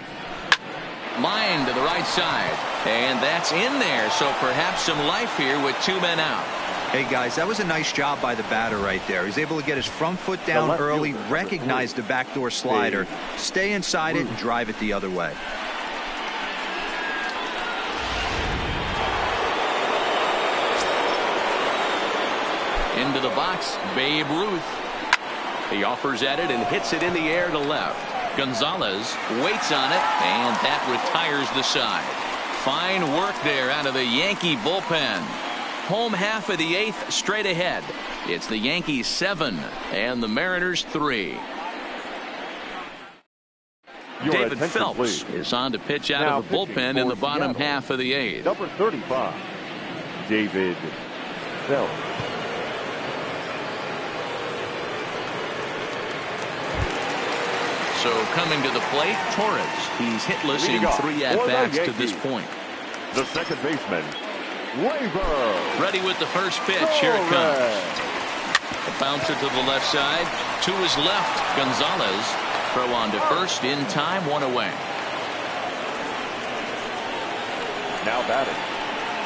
Line to the right side. And that's in there. So perhaps some life here with 2 men out. Hey, guys, that was a nice job by the batter right there. He's able to get his front foot down early, recognize the backdoor slider, stay inside it, and drive it the other way. Into the box, Babe Ruth. He offers at it and hits it in the air to left. Gonzalez waits on it, and that retires the side. Fine work there out of the Yankee bullpen. Home half of the 8th straight ahead. It's the Yankees 7 and the Mariners 3. David Phelps is on to pitch out of the bullpen in the bottom half of the 8th. Number 35, David Phelps. So coming to the plate, Torres. He's hitless in 3 at-bats to this point. The second baseman, Weaver. Ready with the first pitch. Here it comes. A bouncer to the left side. To his left, Gonzalez. Throw on to first in time, 1 away. Now batting,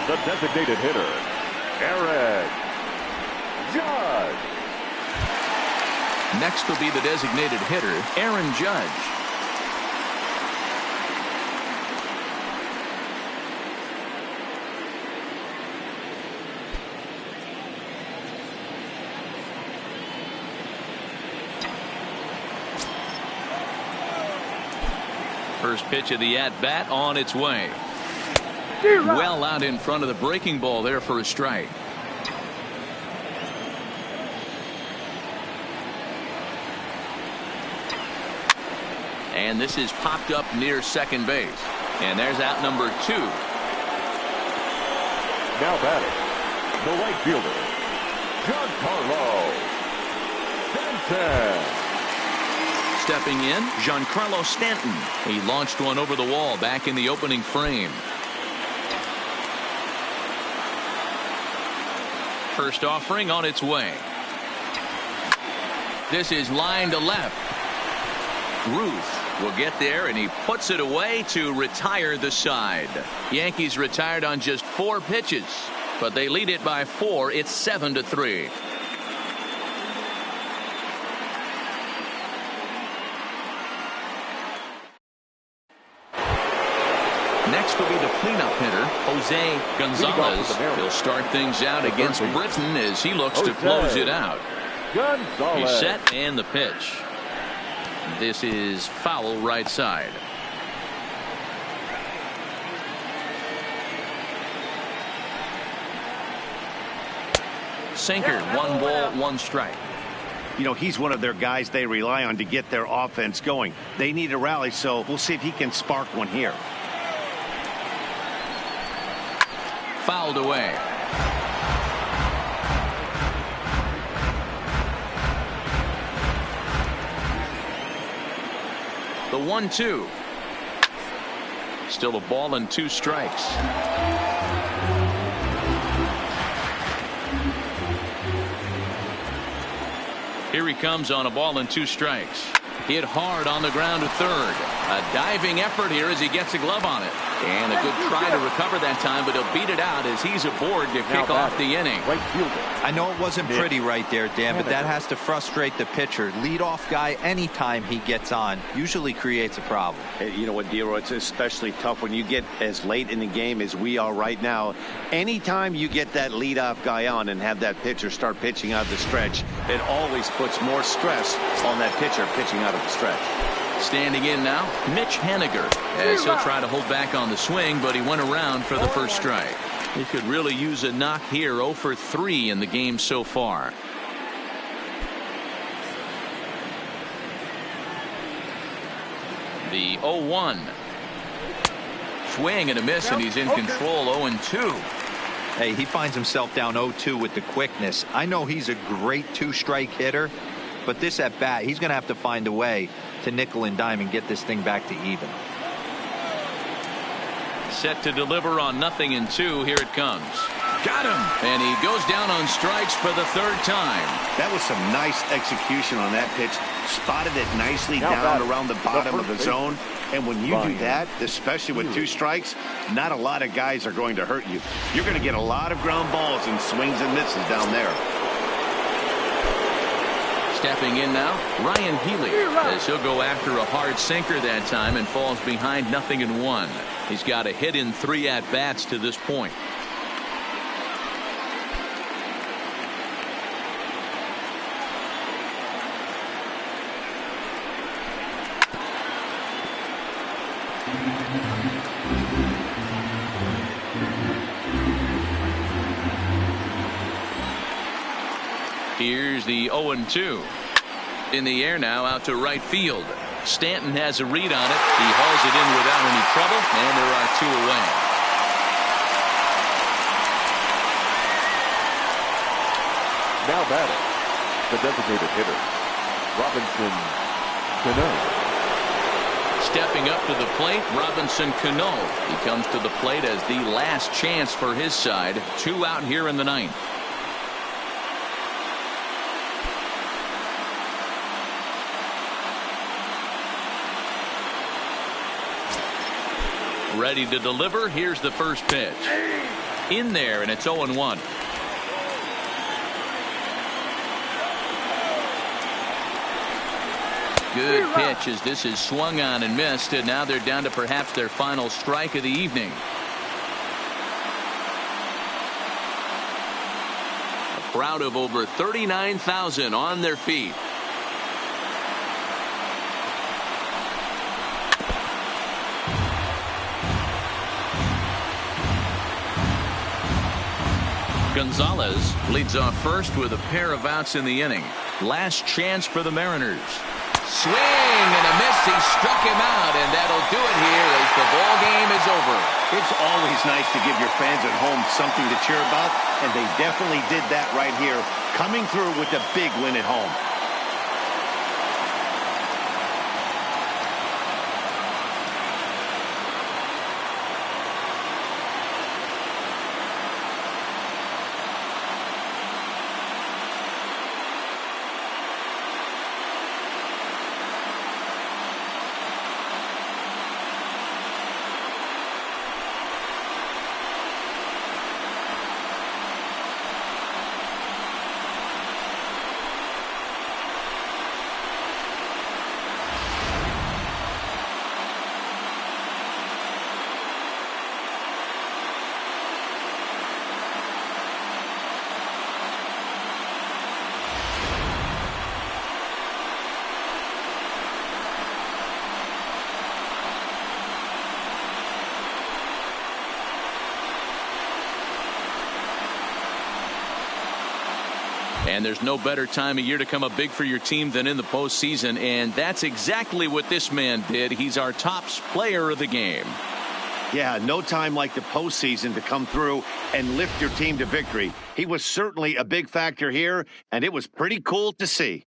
the designated hitter, Aaron Judge. Next will be the designated hitter, Aaron Judge. First pitch of the at-bat on its way. Well out in front of the breaking ball there for a strike. And this is popped up near second base. And there's out number 2. Now batting, the right fielder, Giancarlo Stanton. Stepping in, Giancarlo Stanton. He launched one over the wall back in the opening frame. First offering on its way. This is line to left. Ruth will get there, and he puts it away to retire the side. Yankees retired on just 4 pitches, but they lead it by 4. It's 7-3. Next will be the cleanup hitter, Jose Gonzalez. He'll start things out against Britton as he looks to close it out. He's set, and the pitch. This is foul right side. Sinker, 1 ball, 1 strike. You know, he's one of their guys they rely on to get their offense going. They need a rally, so we'll see if he can spark one here. Fouled away. The 1-2. Still a ball and 2 strikes. Here he comes on a ball and 2 strikes. Hit hard on the ground to third. A diving effort here as he gets a glove on it. And a good try to recover that time, but he'll beat it out as he's aboard to kick off the inning. Right fielder. I know it wasn't pretty right there, Dan, but that has to frustrate the pitcher. Leadoff guy, anytime he gets on, usually creates a problem. Hey, you know what, Dero, it's especially tough when you get as late in the game as we are right now. Anytime you get that leadoff guy on and have that pitcher start pitching out of the stretch, it always puts more stress on that pitcher pitching out of the stretch. Standing in now, Mitch Haniger, as he'll try to hold back on the swing, but he went around for the first strike. He could really use a knock here. 0 for 3 in the game so far. The 0-1. Swing and a miss, and he's in control. 0-2. Hey, he finds himself down 0-2 with the quickness. I know he's a great 2-strike hitter, but this at bat, he's going to have to find a way to nickel and dime and get this thing back to even. Set to deliver on 0-2. Here it comes. Got him. And he goes down on strikes for the third time. That was some nice execution on that pitch. Spotted it nicely down around the bottom of the zone. And when you do that, especially with 2 strikes, not a lot of guys are going to hurt you. You're going to get a lot of ground balls and swings and misses down there. Stepping in now, Ryan Healy, as he'll go after a hard sinker that time and falls behind 0-1. He's got a hit in 3 at-bats to this point. Here's the 0-2. In the air now, out to right field. Stanton has a read on it. He hauls it in without any trouble, and there are 2 away. Now batting, the designated hitter, Robinson Cano. Stepping up to the plate, Robinson Cano. He comes to the plate as the last chance for his side. 2 out here in the 9th. Ready to deliver. Here's the first pitch. In there, and it's 0-1. Good pitch as this is swung on and missed, and now they're down to perhaps their final strike of the evening. A crowd of over 39,000 on their feet. Gonzalez leads off first with a pair of outs in the inning. Last chance for the Mariners. Swing and a miss. He struck him out, and that'll do it here as the ball game is over. It's always nice to give your fans at home something to cheer about, and they definitely did that right here, coming through with a big win at home. And there's no better time of year to come up big for your team than in the postseason, and that's exactly what this man did. He's our top player of the game. Yeah, no time like the postseason to come through and lift your team to victory. He was certainly a big factor here, and it was pretty cool to see.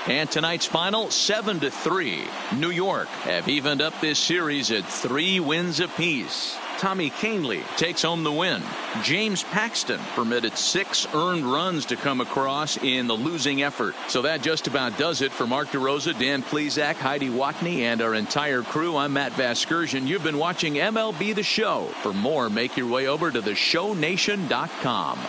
And tonight's final, 7-3. New York have evened up this series at 3 wins apiece. Tommy Kahnle takes home the win. James Paxton permitted 6 earned runs to come across in the losing effort. So that just about does it for Mark DeRosa, Dan Plesac, Heidi Watney, and our entire crew. I'm Matt Vasgersian. You've been watching MLB The Show. For more, make your way over to theshownation.com.